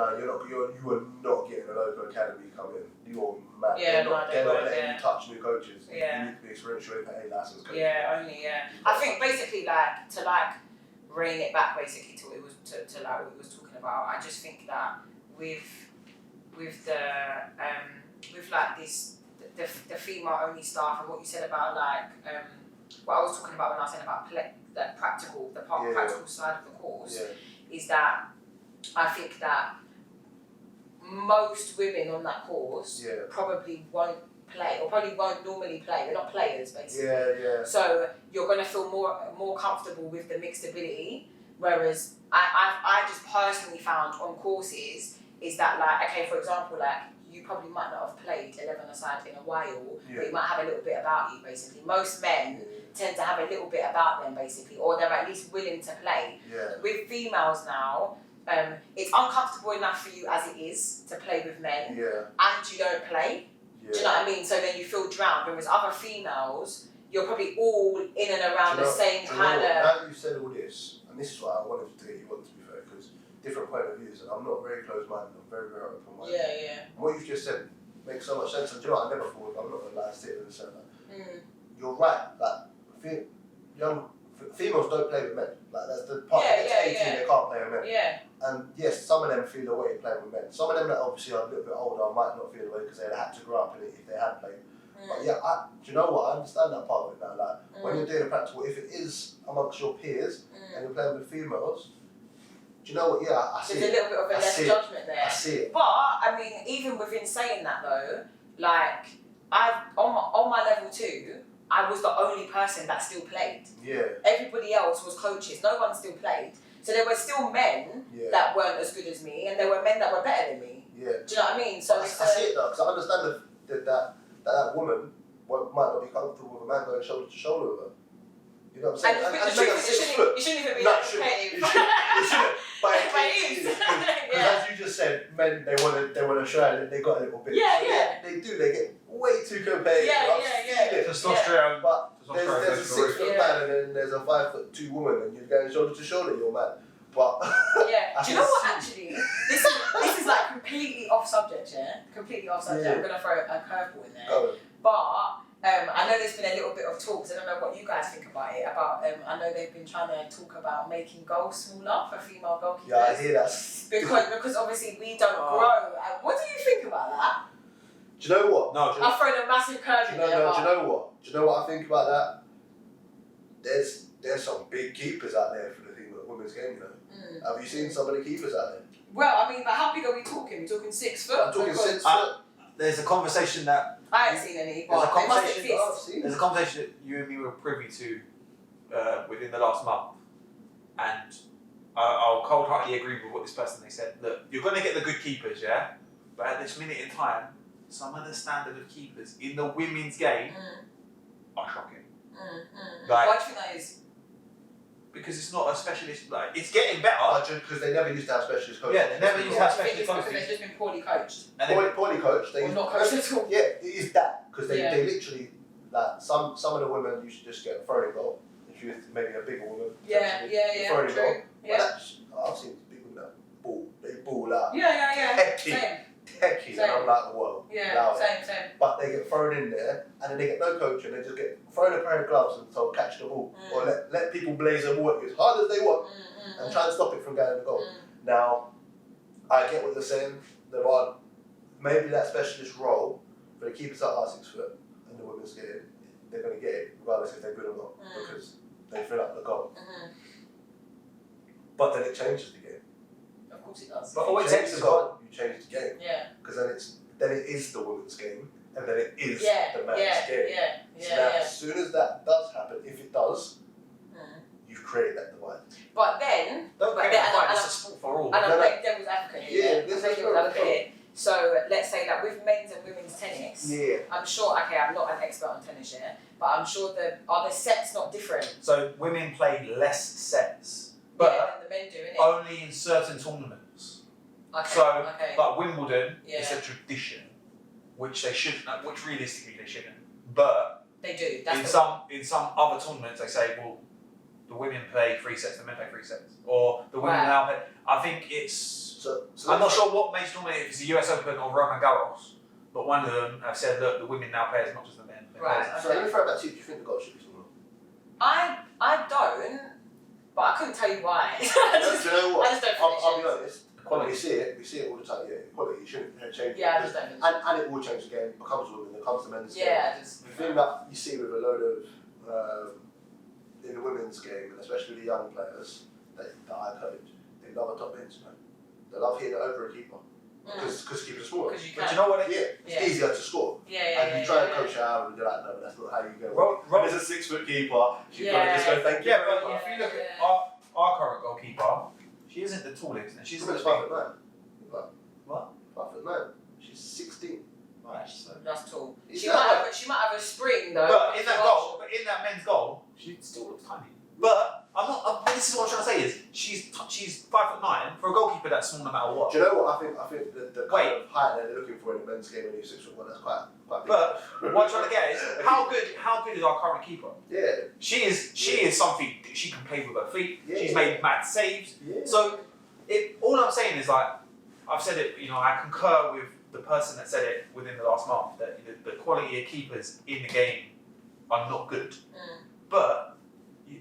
not getting a local academy come in. You're mad. Yeah, they're not letting you touch new coaches. Yeah. You need to be experiential with a license coach. Yeah, only I think basically to rein it back basically to what it was to like what we was talking about. I just think that with the female only staff and what you said about what I was talking about when I was saying about the practical side of the course is that I think that most women on that course probably won't play or probably won't normally play. They're not players basically. Yeah. So you're gonna feel more comfortable with the mixed ability. Whereas I just personally found on courses is that okay, for example, you probably might not have played 11-a-side in a while, but you might have a little bit about you basically. Most men tend to have a little bit about them basically, or they're at least willing to play. Yeah. With females now, it's uncomfortable enough for you as it is to play with men, and you don't play. Yeah. Do you know what I mean? So then you feel drowned. Whereas other females, you're probably all in and around the same kind of. Now you said all this, and this is why I wanted to get you on, to be fair, because different point of views, and I'm not very close-minded. I'm very, very open-minded. Yeah. And what you've just said makes so much sense. And do you know what? I never thought. I'm not gonna lie, sit here and say that. You're right. Females don't play with men. That's the part. They can't play with men. Yeah. And yes, some of them feel the way playing with men. Some of them that obviously are a little bit older might not feel the way because they had to grow up in it if they had played. But yeah, do you know what? I understand that part of it now. When you're doing a practical, if it is amongst your peers and you're playing with females, do you know what? Yeah, I see. There's a little bit of a less judgment there. I see it. But I mean, even within saying that though, I've on my level 2, I was the only person that still played. Yeah. Everybody else was coaches. No one still played. So there were still men that weren't as good as me, and there were men that were better than me. Yeah. Do you know what I mean? So I see it though, because I understand that woman might not be comfortable with a man going shoulder to shoulder with her. You know what I'm saying? And the truth is, it shouldn't even be no, that it competitive. shouldn't. But it is. Because as you just said, men they want to show that they got a little bit. Yeah. They do. They get way too competitive. Yeah. Testosterone. But there's a 6-foot man and then there's a 5'2" woman, and you're going shoulder to shoulder. You're mad. But yeah. Do you know what? Actually, this is like completely off subject. Yeah. Completely off subject. I'm gonna throw a curveball in there. Go. But I know there's been a little bit of talks. I don't know what you guys think about it. I know they've been trying to talk about making goals smaller for female goalkeepers. Yeah, I hear that. Because obviously we don't grow. What do you think about that? Do you know what? No. I've thrown a massive curve in there. Do you know what? Do you know what I think about that? There's some big keepers out there for the women's game. You know. Have you seen some of the keepers out there? Well, I mean, but how big are we talking? We're talking 6 foot. I'm talking 6 foot. There's a conversation that I haven't seen any. There's a But they must conversation- exist. there's a conversation that you and me were privy to within the last month, and I'll cold-heartedly agree with what this person they said. Look, you're going to get the good keepers, yeah, but at this minute in time, some of the standard of keepers in the women's game are shocking. Why do you think that is? Because it's not a specialist. It's getting better. Because they never used to have specialist coaches. Yeah, they never used to have I think specialist it's because coaches. they've just been poorly coached. And Poorly coached. Or not coached at all. Yeah, it is that because they literally some of the women you should just get thrown in goal. If you're maybe a bigger woman. Yeah. Thrown in goal. True. Yeah. I've seen big women that ball. They ball out. Yeah. Same. Techie, and I'm like, whoa. Yeah. Now, Same. but they get thrown in there, and then they get no coaching. They just get thrown a pair of gloves and told catch the ball, or let people blaze the ball at you as hard as they want, and try and stop it from going to goal. Now, I get what you're saying. There are maybe that specialist role for the keepers that are 6 foot in the women's game. They're going to get it regardless if they're good or not, because they fill up the goal. Mm-hmm. But then it changes the game. Of course it does. But You always change takes the goal, you change the game. Yeah. Because then it is the women's game, and then it is Yeah. the man's Yeah. game. Yeah. So Yeah. now, Yeah. as soon as that does happen, if it does, you've created that divide. But then, Don't but get then, it right, it's a sport for all. and I'm No, no. playing devil's advocate here. Yeah, I'm this playing is devil's true. advocate here. So let's say that with men's and women's tennis, Yeah. I'm sure. Okay, I'm not an expert on tennis yet, but I'm sure are the sets not different? So women play less sets, but than the men do, innit? only in certain tournaments. Okay. So, okay. like Wimbledon, it's Yeah. a tradition, which they shouldn't, which realistically they shouldn't. But They do. in That's some other tournaments, they say, well, the women play 3 sets, the men play 3 sets, or the women Right. now play. I think it's. So I'm not sure what major tournament, if it's the US Open or Roland Garros, but one of them have said, look, the women now play as much as the men. They play Right. as- So let me throw it back to you. Do you think the goal should be smaller? I don't, but I couldn't tell you why. Do you know what? I just don't think I'll it be should. honest. Quality. We see it all the time. Yeah, quality shouldn't change. Yeah, I just don't think it should. And it will change again. It becomes women. It comes to men's game. Yeah, I just. The thing that you see with a load of in the women's game, and especially the young players that I coach, they love a top bench, man. They love hitting it over a keeper because keepers are smaller. Because you But can. you know what? Yeah, it's easier to score. Yeah, And you try and coach her out, and you're like, no, but that's not how you go. Roll- There's a 6 foot keeper. She's Yeah. got to just go, thank you Yeah, very but much. if you look at our current goalkeeper, she isn't the tallest, and she's She's not about big. 5'9". What? 5'9". She's 16. Right, so. That's tall. Is She that might have a spring though. But in that goal, but in that men's goal, she still looks tiny. But this is what I'm trying to say is she's 5'9" for a goalkeeper that's small no matter what. Do you know what? I think the kind Wait. of height that they're looking for in the men's game when you're 6'1", that's quite big. But what I'm trying to get is how good is our current keeper? Yeah. She is something. She can play with her feet. Yeah. She's made mad saves. Yeah. So all I'm saying is like I've said it. I concur with the person that said it within the last month that the quality of keepers in the game are not good. But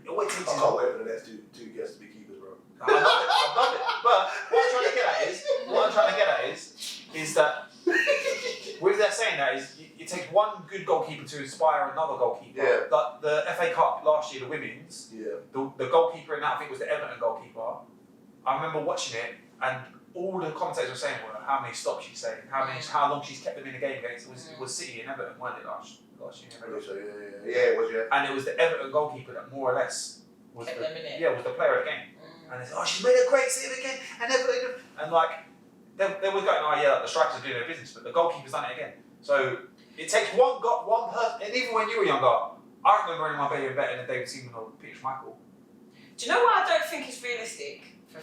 what it I takes is can't wait for the next two guests to be keepers, bro. I love it. But what I'm trying to get at is that with that saying that is it takes one good goalkeeper to inspire another goalkeeper. Yeah. Like the FA Cup last year, the women's, Yeah. the goalkeeper in that I think was the Everton goalkeeper. I remember watching it and all the commentators were saying were how many stops she's saying, how long she's kept them in the game against. It was City and Everton, weren't it last year? I believe so, yeah, it was, yeah. And it was the Everton goalkeeper that more or less was Kept the, them in it. was the player of the game. And they said, she's made a great save again, and like they were going, like, the strikers are doing their business, but the goalkeeper's done it again. So it takes one person, and even when you were younger, I remember anyone being better than David Seaman or Peter Schmeichel. Do you know why I don't think it's realistic for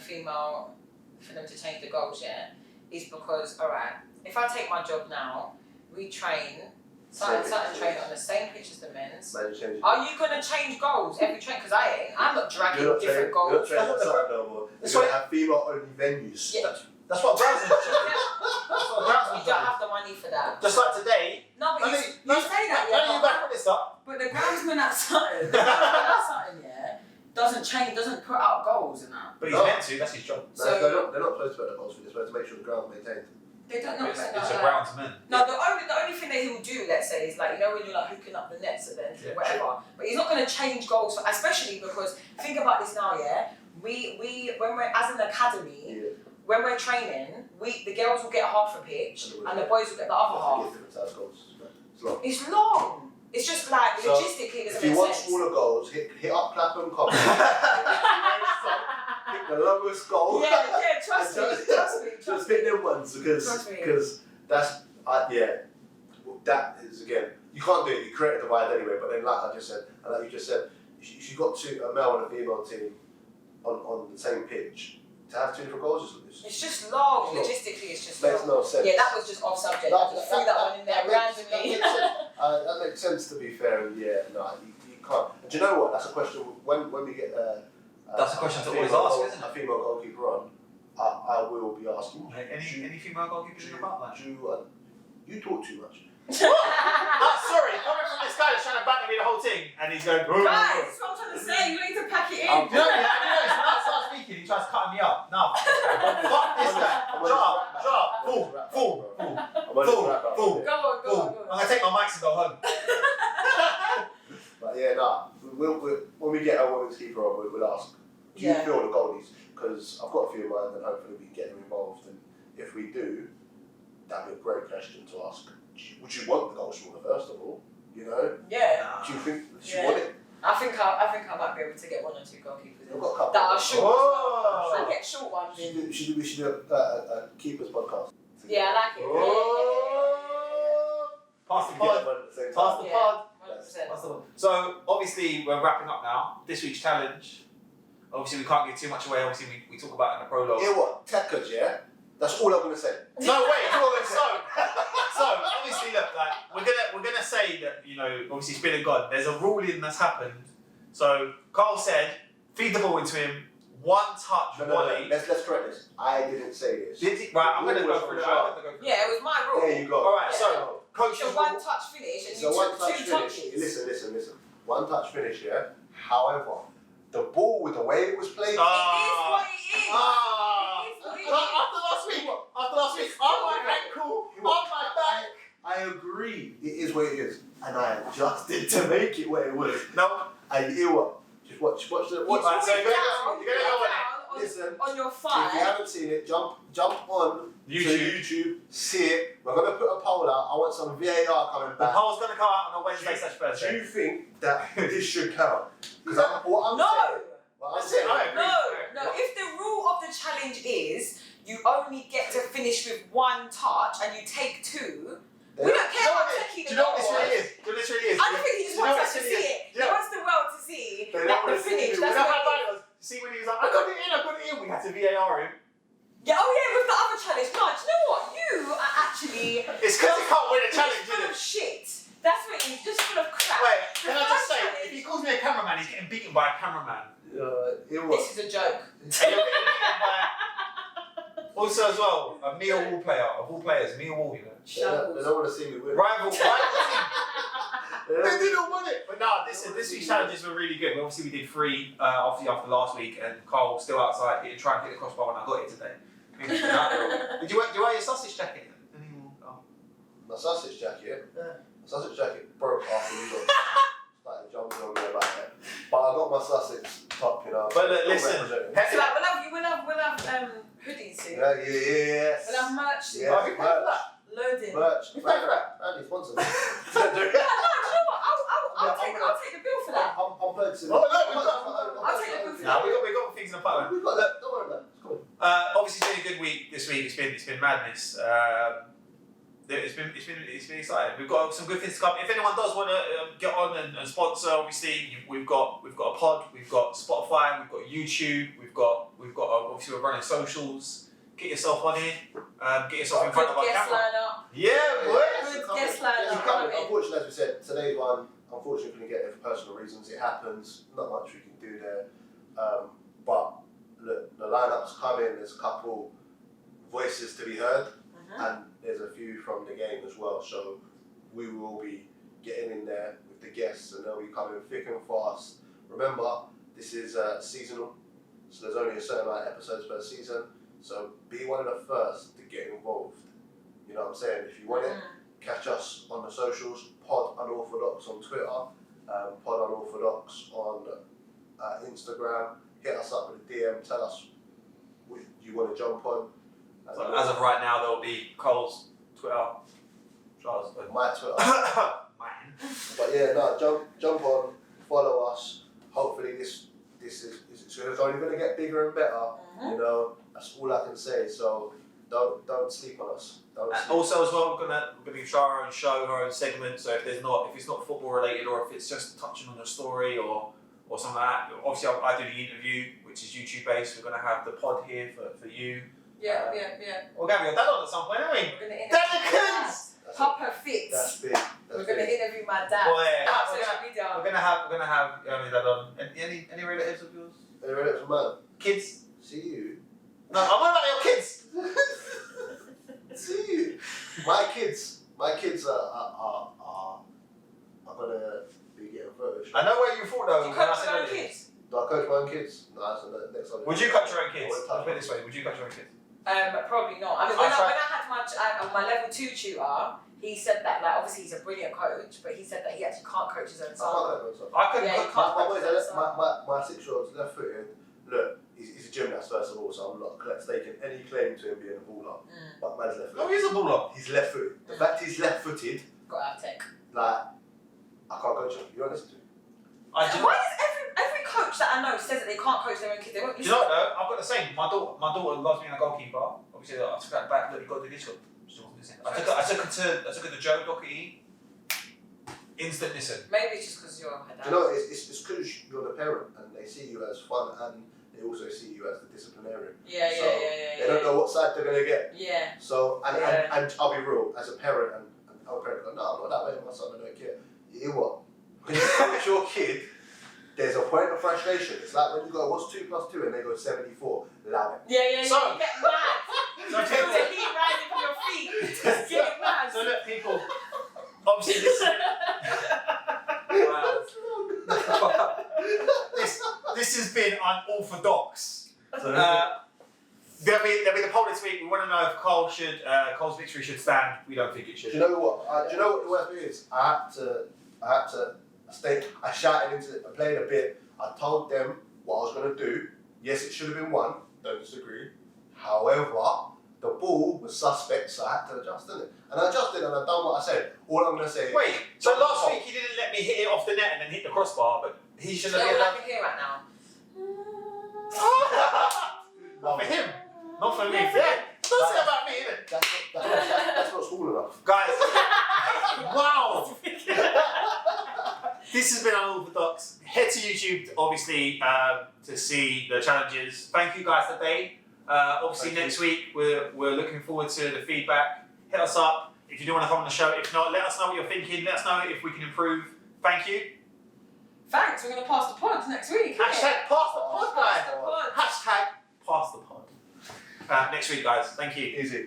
them to change the goals yet? Is because, alright, if I take my job now, we train, certain train on the same pitch as the men's. Man, you change it. Are you going to change goals every train? Because I ain't. I'm not dragging You're not different training, goals. You're not training outside no more. That's You're going why- to have female-only venues. Yeah. That's what Brownsman's doing. You don't have the money for that. Just like today. No, but you say that, Let yeah. you back this up. But the groundsman at Sutton, yeah, doesn't put out goals and that. But he's No. meant to. That's his job. No, So- they're not supposed to put the goals for this, but to make sure the ground's maintained. They don't know. It's about a that. groundsman. No, the only thing that he'll do, let's say, is like, you know, when you're like hooking up the nets at the end, Yeah, whatever. But he's not going to change goals, especially because think about this now, yeah. We when we're as an academy, Yeah. when we're training, the girls will get half a pitch and the boys will get the other half. Different size goals. It's long. It's long. It's just like So, logistically, it doesn't If you make want sense. smaller goals, hit up Clapham Common. Hit the lowest goal. Yeah, trust me, Just trust hit me. them ones Trust me. because that's that is again you can't do it. You create a divide anyway. But then, like I just said, and like you just said, if you've got a male and a female team on the same pitch, to have two different goals is It's just long. It's Logistically, it's just makes long. no sense. Yeah, that was just off subject. I just threw that one in there randomly. That makes sense to be fair. And yeah, no, you can't. And do you know what? That's a question when we get That's a question to always female ask, goal- isn't it? A female goalkeeper on, I will be asking. Any female goalkeepers in the backline? You talk too much. Sorry, coming from this guy that's trying to back me the whole thing, and he's going. Guys, that's what I'm trying to say. You need to pack it in. You know, when I start speaking, he tries cutting me up. No, fuck this guy. Shut up, fool. Go on. I'm gonna take my mics and go home. But yeah, nah. When we get our women's keeper on, we'll ask, do you feel the goalies? Because I've got a few in mind and hopefully we can get them involved. And if we do, that'd be a great question to ask. Would you want the goal scorer first of all? You know? Yeah. Do you think you want it? I think I might be able to get 1 or 2 goalkeepers in. I've got a couple. That are short. Oh. I get short ones in. We should do a keepers podcast. Yeah, I like it. Oh. Pass the pod. Pass the pod. 100%. So obviously we're wrapping up now. This week's challenge. Obviously we can't give too much away. Obviously we talk about it in the prologue. You know what? Techers, yeah? That's all I'm going to say. No, wait, so obviously look, like we're gonna say that, you know, obviously it's been a god. There's a ruling that's happened. So Carl said, feed the ball into him, 1 touch volley. No. Let's correct this. I didn't say this. Did he? Right, I'm gonna go through that. Yeah, it was my rule. There you go. Alright, Yeah. so coach It's a 1 touch finish and you took 2 touches. Listen. 1 touch finish, yeah? However, the ball with the way it was played. It is what it is. After last week, on my ankle, on my back. I agree. It is what it is. And I adjusted to make it what it was. No. And you know what? Just watch the watch. Right, so you're you're gonna go on it. Listen. On your If you thigh. haven't seen it, jump on YouTube, see it. We're gonna put a poll out. I want some VAR coming The back. poll's gonna come out on a Wednesday / Do Thursday. you think that this should count? Because what I'm No. saying. What I'm saying. I agree. No. If the rule of the challenge is you only get to finish with 1 touch and you take 2, we don't care about taking Do the you know what goal. this really is? Do you know what this really is? I don't think he just Do you know wants what us to this see really it. is? He wants the world to see They don't that the wanna see finish. it. That's You know what how it bad is. it was? See when he was like, I got it in. We had to VAR him. Yeah, oh yeah, with the other challenge. No, do you know what? You are actually It's because he can't win a challenge, full isn't of it? shit. That's what it is, just full of crap. Wait, can I The just first say, challenge- if he calls me a cameraman, he's getting beaten by a cameraman. This is a joke. And you're getting beaten by. Also, as well, a Mia Wall player, of all players, Mia Wall, you know. They don't want to see me win. Rival team. They didn't want it. But no, this week's challenges were really good. Obviously, we did 3 after last week, and Carl was still outside. He didn't try and hit the crossbar when I got it today. Did you wear your sausage jacket? My sausage jacket? Yeah. My sausage jacket broke after you lot started jumping on me about it. But I got my sausage top, you know. But look, still listen. representing. So like, we'll have hoodies soon. Yes. We'll have merch soon. Yeah. Oh, we paid for that. Loading. Merch. You paid for that? Andy, sponsor me. No, do you know what? I'll take the bill for that. I'm purchasing. Oh, look, I'll take the bill for Nah, that. we got things in the pipeline. We've got that. Don't worry about it. It's cool. Obviously, it's been a good week this week. It's been madness. It's been exciting. We've got some good things to come. If anyone does want to get on and sponsor, obviously we've got a pod, we've got Spotify, we've got YouTube, we've got obviously we're running socials. Get yourself on here. Get yourself in front of our Good guest camera. lineup. Yeah, boy. Good guest lineup. Unfortunately, as we said, today's one, unfortunately, couldn't get it for personal reasons. It happens. Not much we can do there. But look, the lineup's coming. There's a couple voices to be heard, and there's a few from the game as well. So we will be getting in there with the guests, and they'll be coming thick and fast. Remember, this is seasonal, so there's only a certain amount of episodes per season. So be one of the first to get involved. You know what I'm saying? If you want it, catch us on the socials. Pod Unorthodox on Twitter. Pod Unorthodox on Instagram. Hit us up with a DM. Tell us what you want to jump on. So as of right now, there'll be Cole's Twitter, Charles, my Twitter. mine. But yeah, no, jump on, follow us. Hopefully this is it's only going to get bigger and better. You know, that's all I can say. So don't sleep on us. Also, as well, we're gonna show our own show, our own segment. So if it's not football related, or if it's just touching on your story or something like that. Obviously, I do the interview, which is YouTube based. We're gonna have the pod here for you. Yeah. We're gonna have your dad on at some point, aren't we? We're going to Daddy Papa Fitz. That's big. We're going to interview my dad. Well, yeah. On social media. We're gonna have your dad on. Any relatives of yours? Any relatives from man? Kids? See you. No, I'm on about your kids. See you. My kids are gonna be getting photos. I know where you thought though. Do you when I coach said your own relatives. kids? Do I coach my own kids? No, that's the next one. Would you coach your own kids? I won't touch Let's put it my this way. Would you coach your own kids? Probably not. I mean, when I had my level 2 tutor, he said that, like, obviously he's a brilliant coach, but he said that he actually can't coach his own son. I couldn't. Yeah, you can't coach his own son. My 6-year-old's left footed. Look, he's a gymnast first of all, so I'm not staking any claim to him being a baller. But man's left footed. Oh, he's a baller. He's left footed. The fact he's left footed, Got to have tech. like, I can't coach him. You honest with me? Why does every coach that I know says that they can't coach their own kids? They won't. Do you know what though? I've got the same. My daughter loves being a goalkeeper. Obviously, I took her back. Look, you've got to do this one. I took her to Joe Doherty. Instant listen. Maybe it's just because you're her dad. Do you know, it's because you're the parent and they see you as fun and they also see you as the disciplinarian. Yeah. They don't know what side they're going to get. Yeah. So, and I'll be real, as a parent, and our parent go, no, I'm not that way with my son, I don't care. You hear what? When you coach your kid, there's a point of frustration. It's like when you go, what's 2 + 2? And they go 74. Allow it. Yeah. So- You get mad. So You feel the heat rising from your feet. Just get mad. So look, people. Obviously, this has been unorthodox. There'll be the poll this week. We want to know if Cole's victory should stand. We don't think it should. Do you know what? Do you know what the worst bit is? I had to stay. I shouted into it. I played a bit. I told them what I was going to do. Yes, it should have been 1. Don't disagree. However, the ball was suspect, so I had to adjust, didn't it? And I adjusted and I done what I said. All I'm going to say. Wait. So last week he didn't let me hit it off the net and then hit the crossbar, but he shouldn't have been I can hear right now. Not for him. Not for me. Yeah. Don't say about me, innit? That's not small enough. Guys. Wow. This has been Unorthodox. Head to YouTube, obviously, to see the challenges. Thank you guys today. Obviously, next week we're looking forward to the feedback. Hit us up if you do want to come on the show. If not, let us know what you're thinking. Let us know if we can improve. Thank you. Thanks. We're gonna pass the pod next week. Hashtag pass the pod, guys. Pass the pod. Hashtag pass the pod. Next week, guys. Thank you. Easy.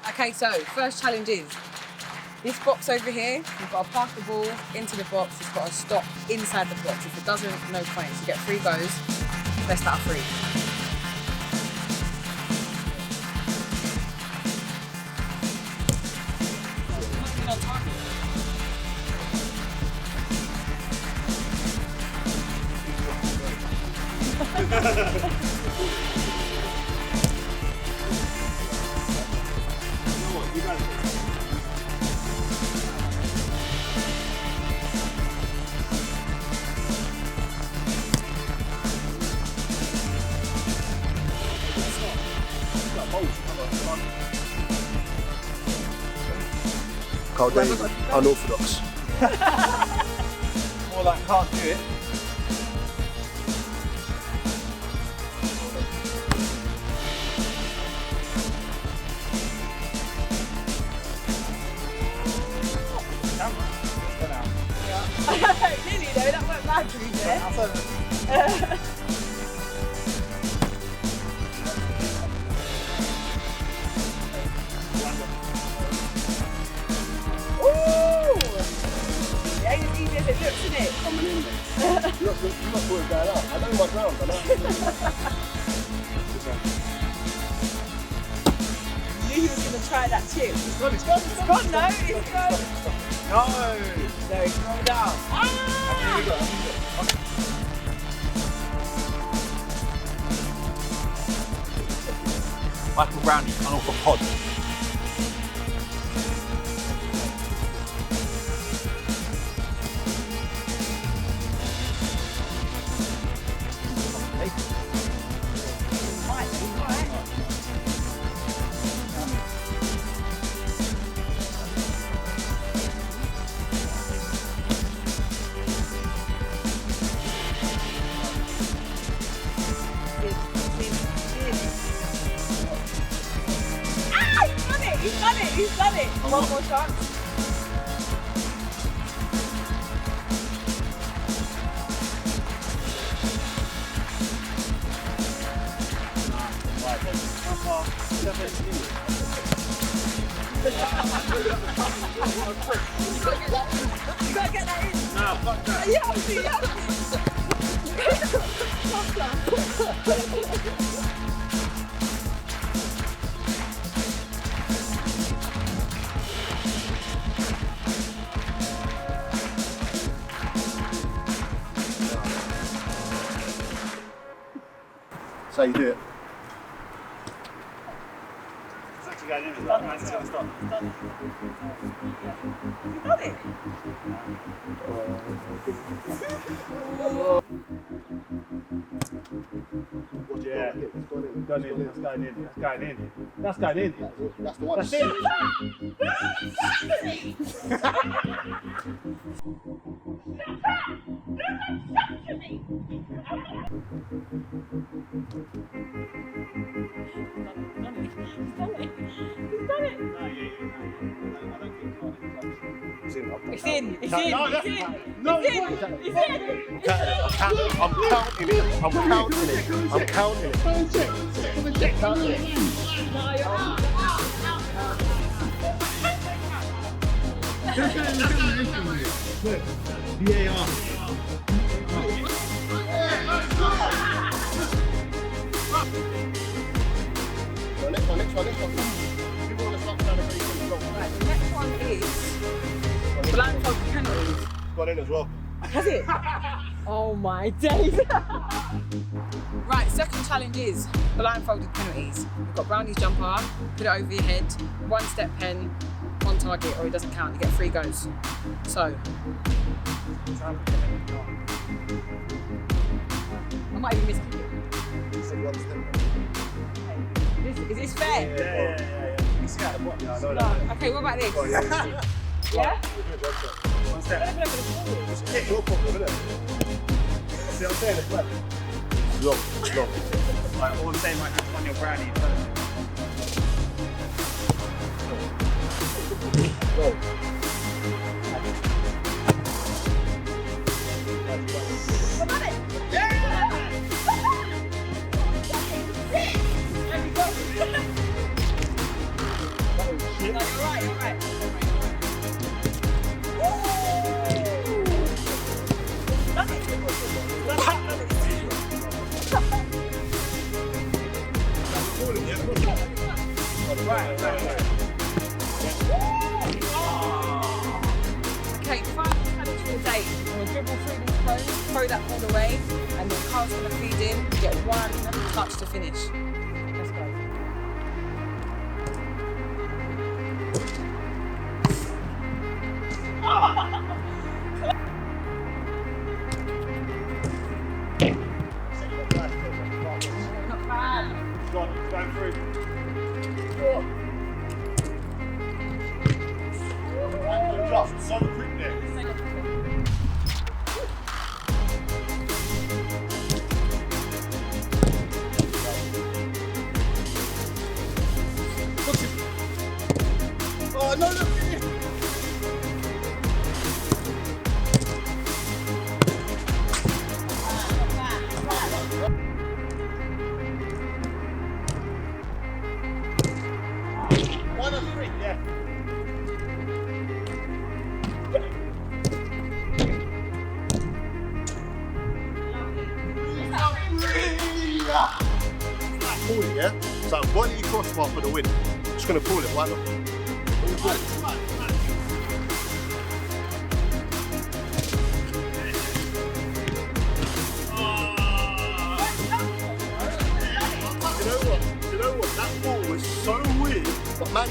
Okay, so first challenge is this box over here. You've got to pass the ball into the box. It's got to stop inside the box. If it doesn't, no points. You get 3 goes. Best out of 3. Cold days, unorthodox. More like can't do it. Nearly though, that went bad for you there. It ain't as easy as it looks, isn't it? Coming in there. You're not putting that out. I know my ground. I Knew he was going to try that chip. It's gone now. It's gone. No, it's rolled out. Michael Brownie, Unorthodox pod. He's done it. One more chance. You gotta get that in. Nah, fuck that. You have to, you have to. That's how you do it. It's actually going in as well. Man's going to stop. You got it. Yeah. Going in. That's going in. That's going in. That's going in. That's the one. That's it. It's in. It's No, in. no, It's in. no, It's in. It's in. I'm counting it. I'm counting it. I'm counting it. Counting it. No, you're out. VAR. Next one. People want to stop trying to make things wrong. Right, the next one is blindfolded penalties. Got in as well. Has it? Oh my days. Right, second challenge is blindfolded penalties. We've got Brownie's jumper, put it over your head, 1 step pen, on target, or it doesn't count, you get 3 goes. So. I might even miss it. Is this fair? Yeah. You see at the bottom. Yeah, I know No. that. Okay, what about this? Oh, yeah. Yeah? One step. It's your problem, isn't it? See what I'm saying? It's left. Long. Like, all I'm saying right now is on your brownie first. Go. What about it? Yeah! There we go. No, you're right. Done it. Right. Okay, final challenge for the day. I'm going to dribble through these cones, throw that ball away, and then Carl's going to feed in, get 1 touch to finish. Let's go. Not bad. Going through. Just so quick there. Oh no, look at it. One of 3, yeah. Pull it, yeah? So volley crossbar for the win. Just gonna pull it, why not? You know what? That ball was so weird, but man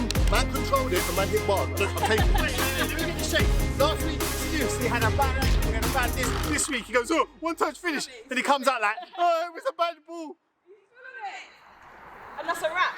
controlled it and man hit bar. I'm taking it. Wait, let me get the shape. Last week, excuse, he had a bad ankle, he had a bad this week, he goes, oh, 1 touch finish. Then he comes out like, oh, it was a bad ball. And that's a wrap.